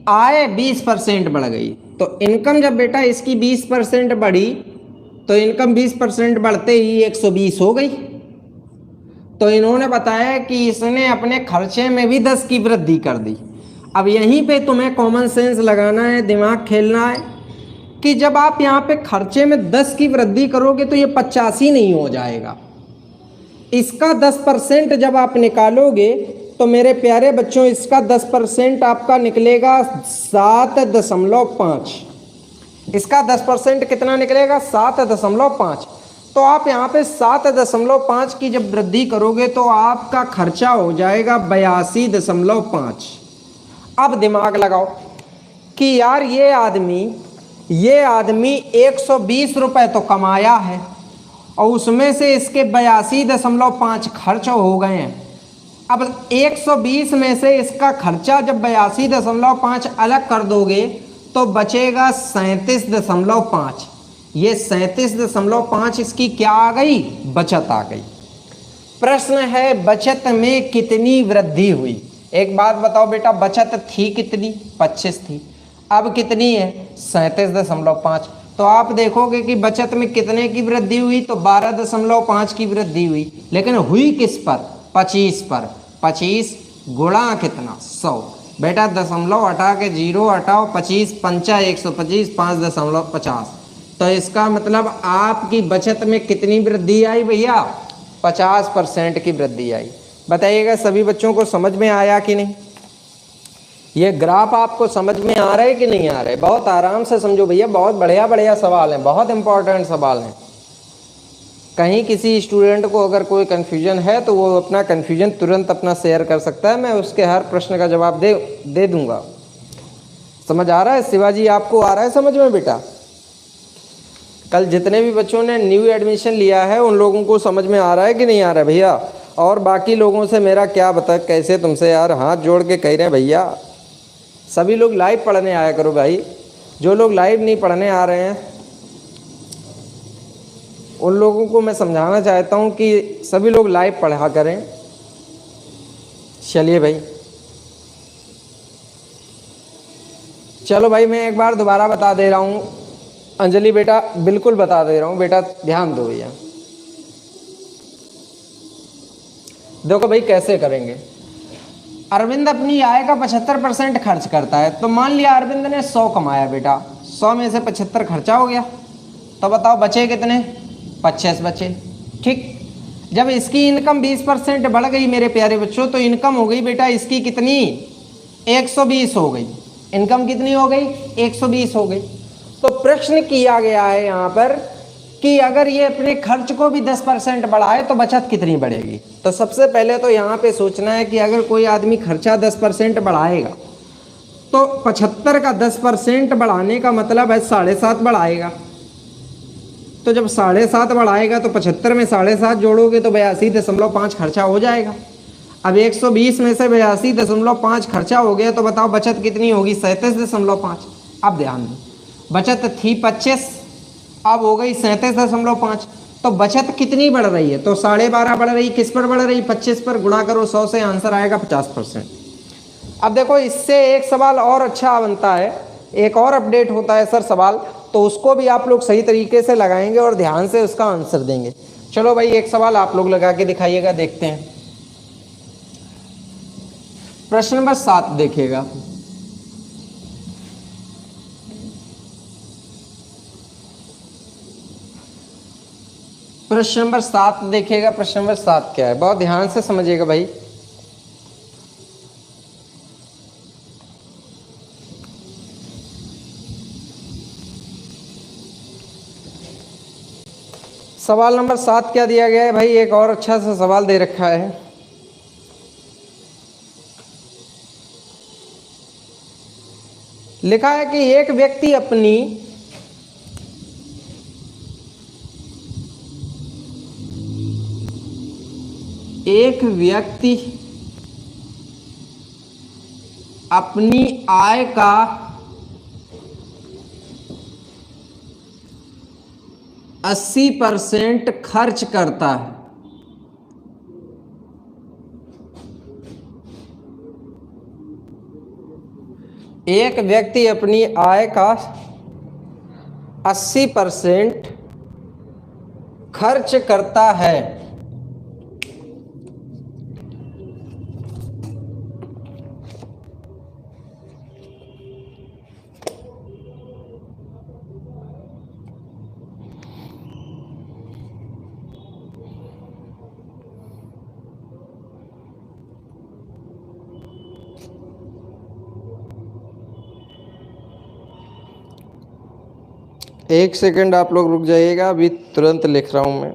आय 20% बढ़ गई, तो इनकम जब बेटा इसकी 20% बढ़ी, तो इनकम 20% बढ़ते ही 120 हो गई। तो इन्होंने बताया कि इसने अपने खर्चे में भी 10 की वृद्धि कर दी। अब यहीं पे तुम्हें कॉमन सेंस लगाना है, दिमाग खेलना है कि जब आप यहाँ पे खर्चे में 10 की वृद्धि करोगे तो ये 85 नहीं हो जाएगा। इसका 10% जब आप निकालोगे तो मेरे प्यारे बच्चों इसका 10% आपका निकलेगा 7.5। इसका 10% कितना निकलेगा, 7.5। तो आप यहाँ पे 7.5 की जब वृद्धि करोगे तो आपका खर्चा हो जाएगा 82.5। अब दिमाग लगाओ कि यार ये आदमी 120 रुपए तो कमाया है और उसमें से इसके 82.5 खर्च हो गए हैं। अब 120 में से इसका खर्चा जब 82.5 अलग कर दोगे तो बचेगा 37.5। ये 37.5 इसकी क्या आ गई, बचत आ गई। प्रश्न है बचत में कितनी वृद्धि हुई। एक बात बताओ बेटा, बचत थी कितनी, 25 थी, अब कितनी है, 37.5। तो आप देखोगे कि बचत में कितने की वृद्धि हुई, तो 12.5 की वृद्धि हुई। लेकिन हुई किस पर, 25 पर। 25 गुणा कितना, 100। बेटा दशमलव हटा के 0 हटाओ, 25 पंचा 125, 5.50। तो इसका मतलब आपकी बचत में कितनी वृद्धि आई भैया, 50% की वृद्धि आई। बताइएगा सभी बच्चों को समझ में आया कि नहीं, ये ग्राफ आपको समझ में आ रहा है कि नहीं आ रहा है। बहुत आराम से समझो भैया, बहुत बढ़िया सवाल हैं, बहुत इंपॉर्टेंट सवाल हैं। कहीं किसी स्टूडेंट को अगर कोई कन्फ्यूजन है तो वो अपना कन्फ्यूजन तुरंत अपना शेयर कर सकता है, मैं उसके हर प्रश्न का जवाब दे दूंगा। समझ आ रहा है शिवाजी, आपको आ रहा है समझ में बेटा। कल जितने भी बच्चों ने न्यू एडमिशन लिया है उन लोगों को समझ में आ रहा है कि नहीं आ रहा है भैया। और बाकी लोगों से मेरा क्या बता, कैसे तुमसे यार हाथ जोड़ के कह रहे हैं भैया, सभी लोग लाइव पढ़ने आया करो भाई। जो लोग लाइव नहीं पढ़ने आ रहे हैं उन लोगों को मैं समझाना चाहता हूं कि सभी लोग लाइव पढ़ा करें। चलिए भाई, चलो भाई, मैं एक बार दोबारा बता दे रहा हूं। अंजलि बेटा बिल्कुल बता दे रहा हूं, बेटा ध्यान दो भैया। देखो भाई कैसे करेंगे। अरविंद अपनी आय का 75% खर्च करता है। तो मान लिया अरविंद ने 100 कमाया बेटा, 100 में से 75 खर्चा हो गया, तो बताओ बचे कितने? 25 बचे। ठीक, जब इसकी इनकम 20% बढ़ गई मेरे प्यारे बच्चों, तो इनकम हो गई बेटा इसकी कितनी? 120 हो गई। इनकम कितनी हो गई? 120 हो गई। तो प्रश्न किया गया है यहाँ पर कि अगर ये अपने खर्च को भी 10% बढ़ाए तो बचत कितनी बढ़ेगी। तो सबसे पहले तो यहाँ पे सोचना है कि अगर कोई आदमी खर्चा 10% बढ़ाएगा तो 75 का 10% बढ़ाने का मतलब है 7.5 बढ़ाएगा। तो जब 7.5 बढ़ाएगा तो 75 में 7.5 जोड़ोगे तो 82.5 खर्चा हो जाएगा। अब 120 में से 82.5 खर्चा हो गया, तो बताओ बचत कितनी होगी? 37.5। अब ध्यान दो, बचत थी 25, अब हो गई 37.5। तो बचत कितनी बढ़ रही है? तो 12.5 बढ़ रही। किस पर बढ़ रही? 25 पर। गुणा करो 100 से, आंसर आएगा 50%। अब देखो इससे एक सवाल और अच्छा बनता है, एक और अपडेट होता है सर सवाल, तो उसको भी आप लोग सही तरीके से लगाएंगे और ध्यान से उसका आंसर देंगे। चलो भाई एक सवाल आप लोग लगा के दिखाइएगा, देखते हैं। प्रश्न नंबर 7 देखिएगा। प्रश्न नंबर 7 देखिएगा। प्रश्न नंबर 7 क्या है, बहुत ध्यान से समझिएगा भाई। सवाल नंबर 7 क्या दिया गया है भाई? एक और अच्छा सा सवाल दे रखा है। लिखा है कि एक व्यक्ति अपनी आय का 80% खर्च करता है। एक व्यक्ति अपनी आय का 80% खर्च करता है। एक सेकंड आप लोग रुक जाइएगा, अभी तुरंत लिख रहा हूं मैं।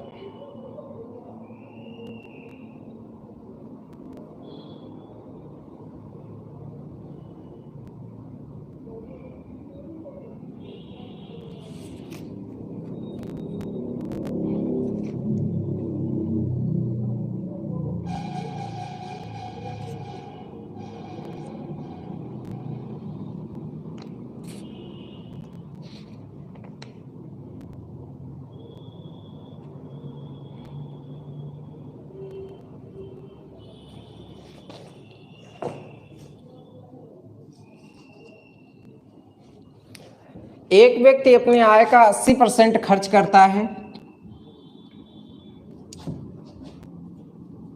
एक व्यक्ति अपनी आय का 80% खर्च करता है,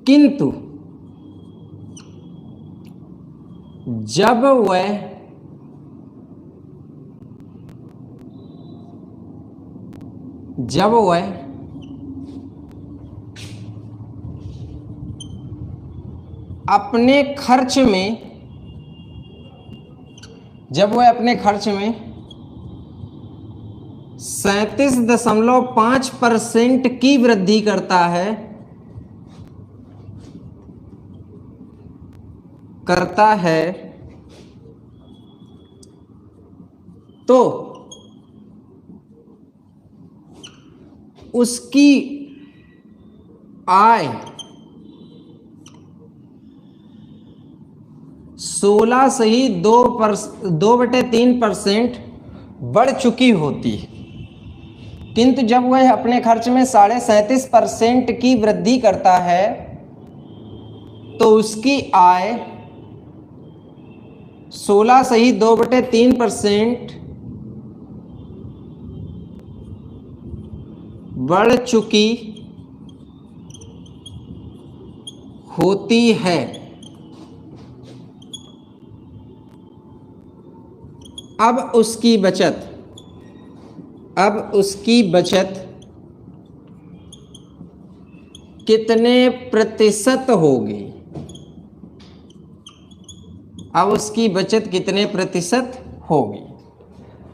किंतु जब वह अपने खर्च में 37.5% की वृद्धि करता है तो उसकी आय 16 से ही 2/3% बढ़ चुकी होती है, किंतु जब वह अपने खर्च में 37.5% की वृद्धि करता है तो उसकी आय 16 से ही 2/3% बढ़ चुकी होती है। अब उसकी बचत कितने प्रतिशत होगी? अब उसकी बचत कितने प्रतिशत होगी?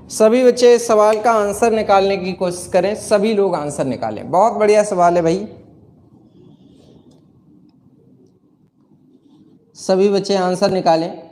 सभी बच्चे इस सवाल का आंसर निकालने की कोशिश करें, सभी लोग आंसर निकालें। बहुत बढ़िया सवाल है भाई, सभी बच्चे आंसर निकालें।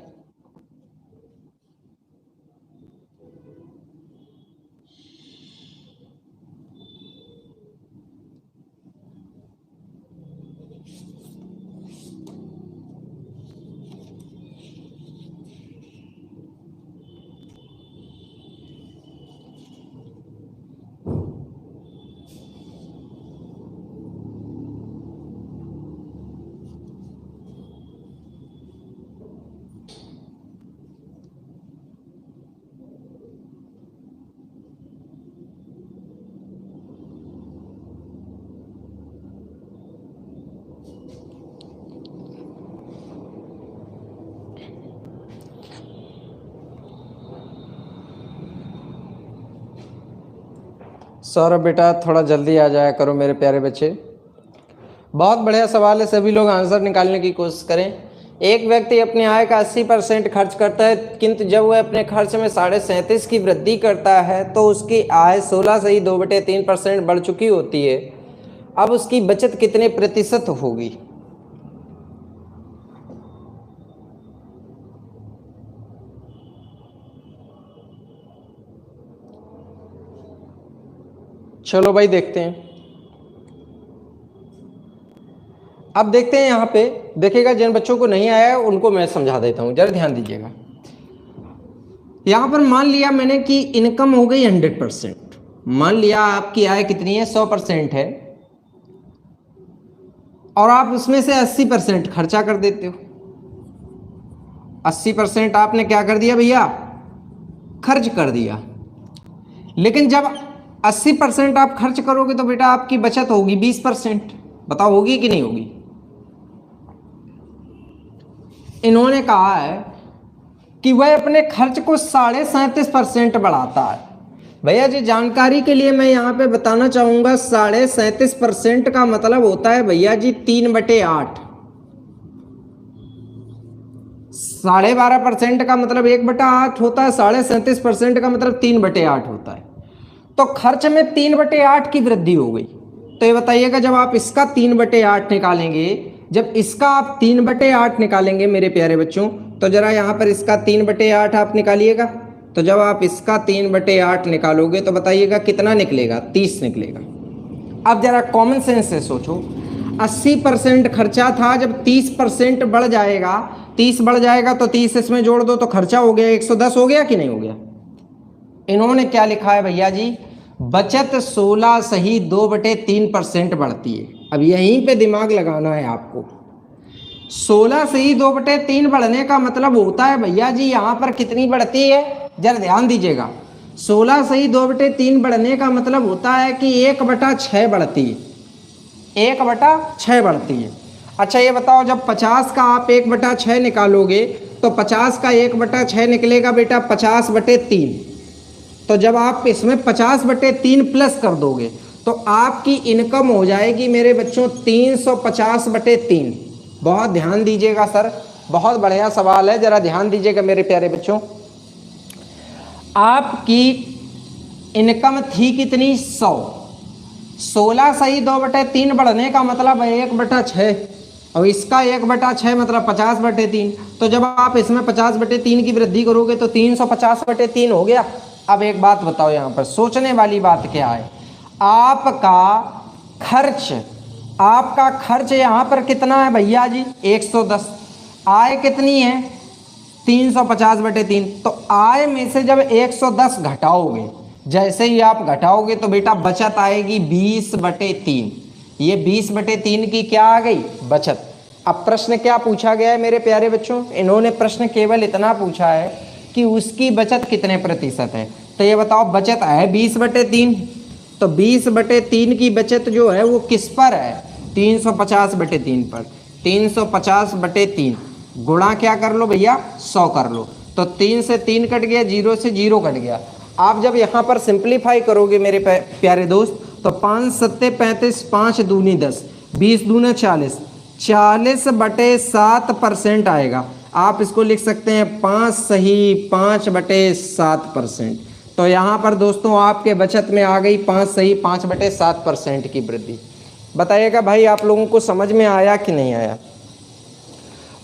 सौरभ बेटा थोड़ा जल्दी आ जाया करो मेरे प्यारे बच्चे। बहुत बढ़िया सवाल है, सभी लोग आंसर निकालने की कोशिश करें। एक व्यक्ति अपनी आय का 80% खर्च करता है, किंतु जब वह अपने खर्च में 37.5 की वृद्धि करता है तो उसकी आय 16 से ही 2/3% बढ़ चुकी होती है। अब उसकी बचत कितने प्रतिशत होगी? चलो भाई देखते हैं। अब देखते हैं, यहाँ पे देखिएगा, जिन बच्चों को नहीं आया है उनको मैं समझा देता हूँ, जरा ध्यान दीजिएगा। यहाँ पर मान लिया मैंने कि इनकम हो गई 100%, मान लिया आपकी आय कितनी है, 100% है, और आप उसमें से 80% खर्चा कर देते हो। 80% आपने क्या कर दिया भैया, खर्च कर दिया। लेकिन जब 80% आप खर्च करोगे तो बेटा आपकी बचत होगी 20%। बताओ होगी कि नहीं होगी? इन्होंने कहा है कि वह अपने खर्च को 37.5% बढ़ाता है। भैया जी जानकारी के लिए मैं यहाँ पे बताना चाहूंगा, 37.5% का मतलब होता है भैया जी 3/8। 12.5% का मतलब 1/8 होता है, 37.5% का मतलब 3/8 होता है। तो खर्च में 3/8 की वृद्धि हो गई। तो ये बताइएगा, जब आप इसका 3/8 निकालेंगे, जब इसका आप 3/8 निकालेंगे मेरे प्यारे बच्चों, तो जरा यहाँ पर इसका 3/8 आप निकालिएगा। तो जब आप इसका 3/8 निकालोगे तो बताइएगा कितना निकलेगा, 30 निकलेगा। अब जरा कॉमन सेंस से सोचो, 80% खर्चा था, जब 30% बढ़ जाएगा, 30 बढ़ जाएगा तो 30 इसमें जोड़ दो तो खर्चा हो गया 110 हो गया कि नहीं हो गया? इन्होंने क्या लिखा है भैया जी, बचत 16 से ही 2/3% बढ़ती है। अब यहीं पे दिमाग लगाना है आपको। 16 से ही 2/3 बढ़ने का मतलब होता है भैया जी यहाँ पर कितनी बढ़ती है, जरा ध्यान दीजिएगा। 16 से ही 2/3 बढ़ने का मतलब होता है कि 1/6 बढ़ती है, 1/6 बढ़ती है। अच्छा ये बताओ, जब 50 का आप 1/6 निकालोगे तो 50 का 1/6 निकलेगा बेटा 50/3। तो जब आप इसमें 50/3 प्लस कर दोगे तो आपकी इनकम हो जाएगी मेरे बच्चों 350/3। बहुत ध्यान दीजिएगा सर, बहुत बढ़िया सवाल है, जरा ध्यान दीजिएगा मेरे प्यारे बच्चों। आपकी इनकम थी कितनी, 100। 16 से ही 2/3 बढ़ने का मतलब है 1/6, और इसका 1/6 मतलब 50/3। तो जब आप इसमें 50/3 की वृद्धि करोगे तो 350/3 हो गया। अब एक बात बताओ, यहाँ पर सोचने वाली बात क्या है, आपका खर्च यहाँ पर कितना है भैया जी, 110। आय कितनी है, 350/3। तो आय में से जब 110 घटाओगे, जैसे ही आप घटाओगे तो बेटा बचत आएगी 20/3। ये 20/3 की क्या आ गई? बचत। अब प्रश्न क्या पूछा गया है मेरे प्यारे बच्चों? इन्होंने प्रश्न केवल इतना पूछा है कि उसकी बचत कितने प्रतिशत है। तो ये बताओ, बचत है 20/3, तो 20/3 की बचत जो है वो किस पर है? 350/3 पर। 350/3 गुणा क्या कर लो भैया? 100 कर लो। तो 3 से 3 कट गया, 0 से 0 कट गया। आप जब यहाँ पर सिंप्लीफाई करोगे मेरे प्यारे दोस्त, तो 5 सत्ते 35, 5 दूनी 10, 20 दूना 40, 40/7% आएगा। आप इसको लिख सकते हैं 5 सही 5/7%। तो यहाँ पर दोस्तों आपके बचत में आ गई 5 सही 5/7% की वृद्धि। बताइएगा भाई, आप लोगों को समझ में आया कि नहीं आया?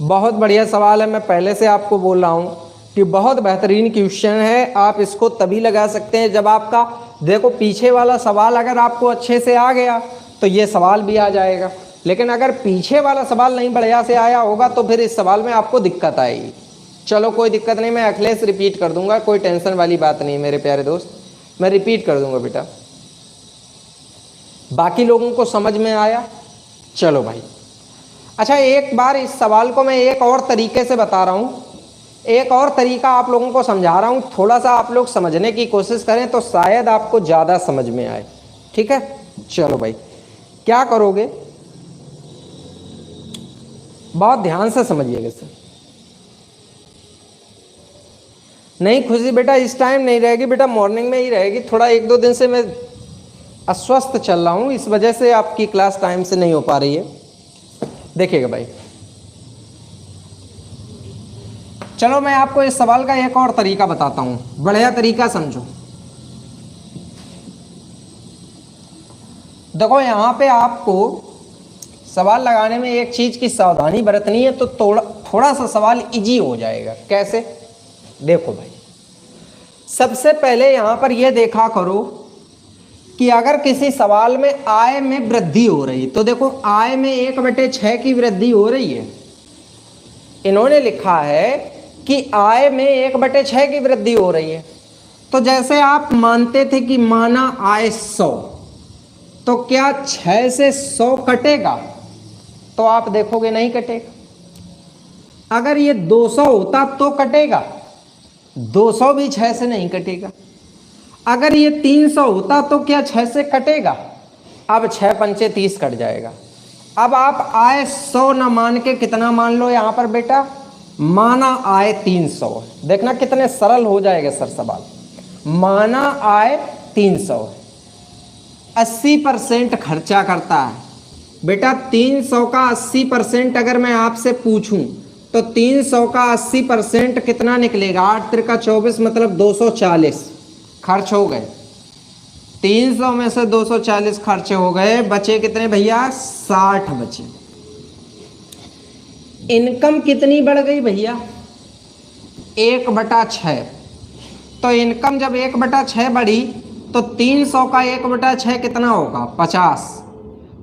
बहुत बढ़िया सवाल है। मैं पहले से आपको बोल रहा हूँ कि बहुत बेहतरीन क्वेश्चन है। आप इसको तभी लगा सकते हैं जब आपका, देखो पीछे वाला सवाल अगर आपको अच्छे से आ गया तो ये सवाल भी आ जाएगा, लेकिन अगर पीछे वाला सवाल नहीं बढ़िया से आया होगा तो फिर इस सवाल में आपको दिक्कत आएगी। चलो कोई दिक्कत नहीं, मैं अखिलेश रिपीट कर दूंगा, कोई टेंशन वाली बात नहीं मेरे प्यारे दोस्त, मैं रिपीट कर दूंगा बेटा। बाकी लोगों को समझ में आया? चलो भाई। अच्छा, एक बार इस सवाल को मैं एक और तरीके से बता रहा हूँ, एक और तरीका आप लोगों को समझा रहा हूँ। थोड़ा सा आप लोग समझने की कोशिश करें तो शायद आपको ज़्यादा समझ में आए। ठीक है, चलो भाई। क्या करोगे, बहुत ध्यान से समझिएगा सर। नहीं खुशी बेटा, इस टाइम नहीं रहेगी बेटा, मॉर्निंग में ही रहेगी। थोड़ा 1-2 दिन से मैं अस्वस्थ चल रहा हूँ, इस वजह से आपकी क्लास टाइम से नहीं हो पा रही है। देखिएगा भाई, चलो मैं आपको इस सवाल का एक और तरीका बताता हूँ, बढ़िया तरीका समझो। देखो यहाँ पे आपको सवाल लगाने में एक चीज की सावधानी बरतनी है, तो थोड़ा सा सवाल इजी हो जाएगा। कैसे? देखो भाई, सबसे पहले यहां पर यह देखा करो कि अगर किसी सवाल में आय में वृद्धि हो रही, तो देखो आय में 1/6 की वृद्धि हो रही है। इन्होंने लिखा है कि आय में 1/6 की वृद्धि हो रही है। तो जैसे आप मानते थे कि माना आय 100, तो क्या 6 से 100 कटेगा? तो आप देखोगे नहीं कटेगा। अगर ये 200 होता तो कटेगा, 200 भी 6 से नहीं कटेगा। अगर ये 300 होता तो क्या 6 से कटेगा? अब 6 पंचे 30 कट जाएगा। अब आप आय 100 ना मान के कितना मान लो यहां पर बेटा? माना आय 300। देखना कितने सरल हो जाएगा सर सवाल। माना आय 300, 80% खर्चा करता है बेटा। 300 का 80% अगर मैं आपसे पूछूं तो 300 का 80% कितना निकलेगा? 8 त्रिका 24, मतलब 240 खर्च हो गए। 300 में से 240 खर्च हो गए, बचे कितने भैया? 60 बचे। इनकम कितनी बढ़ गई भैया? 1/6। तो इनकम जब 1/6 बढ़ी तो 300 का 1/6 कितना होगा? 50।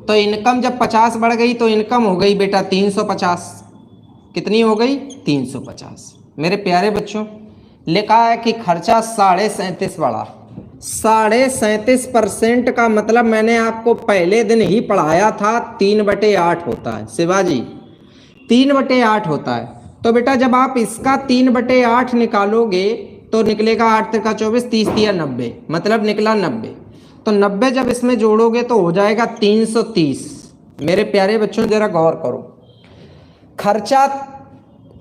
तो इनकम जब 50 बढ़ गई तो इनकम हो गई बेटा 350। कितनी हो गई? 350। मेरे प्यारे बच्चों, लिखा है कि खर्चा 37.5 बढ़ा। 37.5% का मतलब मैंने आपको पहले दिन ही पढ़ाया था 3/8 होता है। शिवाजी 3/8 होता है। तो बेटा जब आप इसका 3/8 निकालोगे तो निकलेगा 8 त्रिका 24, 30 तिया 90, मतलब निकला 90। तो 90 जब इसमें जोड़ोगे तो हो जाएगा 330। मेरे प्यारे बच्चों जरा गौर करो, खर्चा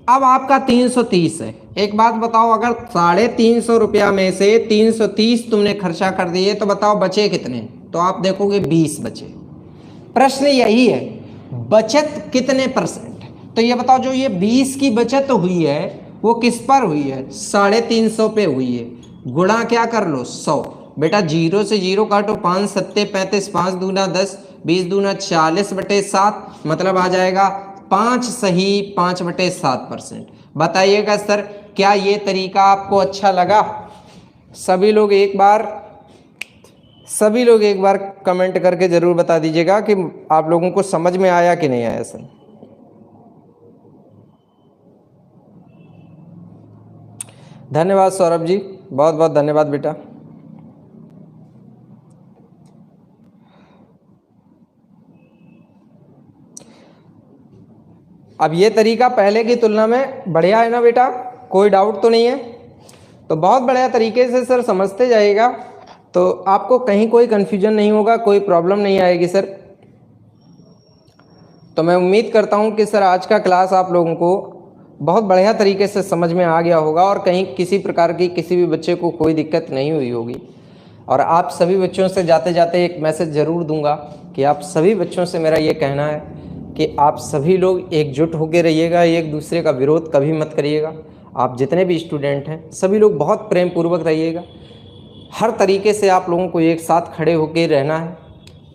अब आपका 330 है। एक बात बताओ, अगर 350 रुपया में से 330 तुमने खर्चा कर दिए तो बताओ बचे कितने? तो आप देखोगे 20 बचे। प्रश्न यही है, बचत कितने %? तो ये बताओ, जो ये 20 की बचत हुई है वो किस पर हुई है? 350 पे हुई है। गुणा क्या कर लो? 100। बेटा 0 से 0 काटो, 5 सत्ते 35, 5 दूना 10, 20 दूना 40/7, मतलब आ जाएगा 5 सही 5/7%। बताइएगा सर, क्या ये तरीका आपको अच्छा लगा? सभी लोग एक बार कमेंट करके जरूर बता दीजिएगा कि आप लोगों को समझ में आया कि नहीं आया सर। धन्यवाद सौरभ जी, बहुत बहुत धन्यवाद बेटा। अब ये तरीका पहले की तुलना में बढ़िया है ना बेटा, कोई डाउट तो नहीं है? तो बहुत बढ़िया तरीके से सर समझते जाइएगा तो आपको कहीं कोई कन्फ्यूजन नहीं होगा, कोई प्रॉब्लम नहीं आएगी सर। तो मैं उम्मीद करता हूँ कि सर आज का क्लास आप लोगों को बहुत बढ़िया तरीके से समझ में आ गया होगा और कहीं किसी प्रकार की किसी भी बच्चे को कोई दिक्कत नहीं हुई होगी। और आप सभी बच्चों से जाते जाते एक मैसेज ज़रूर दूंगा कि आप सभी बच्चों से मेरा ये कहना है कि आप सभी लोग एकजुट होकर रहिएगा, एक दूसरे का विरोध कभी मत करिएगा। आप जितने भी स्टूडेंट हैं सभी लोग बहुत प्रेम पूर्वक रहिएगा, हर तरीके से आप लोगों को एक साथ खड़े होकर रहना है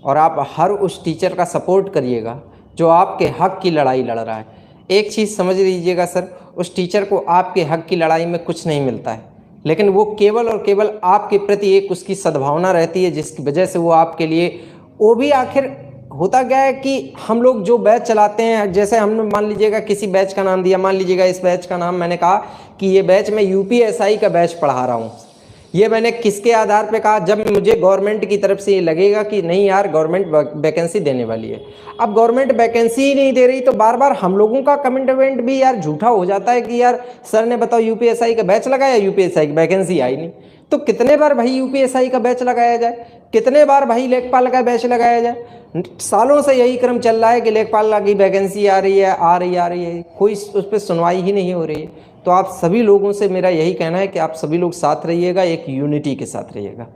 और आप हर उस टीचर का सपोर्ट करिएगा जो आपके हक की लड़ाई लड़ रहा है। एक चीज़ समझ लीजिएगा सर, उस टीचर को आपके हक की लड़ाई में कुछ नहीं मिलता है, लेकिन वो केवल और केवल आपके प्रति एक उसकी सद्भावना रहती है जिसकी वजह से वो आपके लिए, वो भी आखिर होता क्या है कि हम लोग जो बैच चलाते हैं, जैसे हमने मान लीजिएगा किसी बैच का नाम दिया, मान लीजिएगा इस बैच का नाम मैंने कहा कि ये बैच मैं यूपीएसआई का बैच पढ़ा रहा हूँ। ये मैंने किसके आधार पे कहा? जब मुझे गवर्नमेंट की तरफ से ये लगेगा कि नहीं यार गवर्नमेंट वैकेंसी देने वाली है। अब गवर्नमेंट वैकेंसी ही नहीं दे रही तो बार बार हम लोगों का कमिटमेंट भी यार झूठा हो जाता है कि यार सर ने बताओ यूपीएसआई का बैच लगाया, यूपीएसआई की वैकेंसी आई नहीं। तो कितने बार भाई यूपीएसआई का बैच लगाया जाए, कितने बार भाई लेखपाल का बैच लगाया जाए? सालों से यही क्रम चल रहा है कि लेखपाल की वैकेंसी आ रही है, आ रही है, कोई उस पर सुनवाई ही नहीं हो रही है। तो आप सभी लोगों से मेरा यही कहना है कि आप सभी लोग साथ रहिएगा, एक यूनिटी के साथ रहिएगा।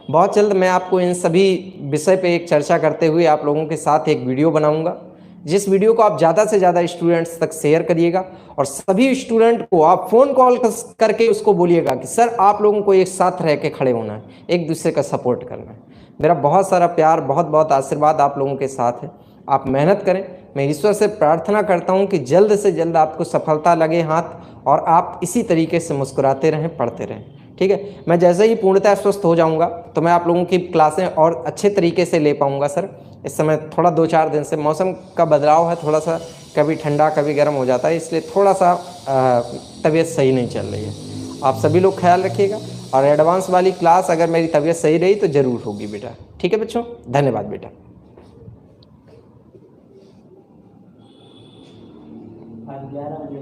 बहुत जल्द मैं आपको इन सभी विषय पे एक चर्चा करते हुए आप लोगों के साथ एक वीडियो बनाऊंगा, जिस वीडियो को आप ज़्यादा से ज़्यादा स्टूडेंट्स तक शेयर करिएगा और सभी स्टूडेंट को आप फ़ोन कॉल करके उसको बोलिएगा कि सर आप लोगों को एक साथ रह के खड़े होना है, एक दूसरे का सपोर्ट करना है। मेरा बहुत सारा प्यार, बहुत बहुत आशीर्वाद आप लोगों के साथ है। आप मेहनत करें, मैं ईश्वर से प्रार्थना करता हूं कि जल्द से जल्द आपको सफलता लगे हाथ और आप इसी तरीके से मुस्कुराते रहें, पढ़ते रहें। ठीक है, मैं जैसे ही पूर्णतः स्वस्थ हो जाऊंगा तो मैं आप लोगों की क्लासें और अच्छे तरीके से ले पाऊंगा सर। इस समय थोड़ा 2-4 दिन से मौसम का बदलाव है, थोड़ा सा कभी ठंडा कभी गर्म हो जाता है, इसलिए थोड़ा सा तबीयत सही नहीं चल रही है। आप सभी लोग ख्याल रखिएगा और एडवांस वाली क्लास अगर मेरी तबीयत सही रही तो ज़रूर होगी बेटा। ठीक है बच्चों, धन्यवाद बेटा। 11 बजे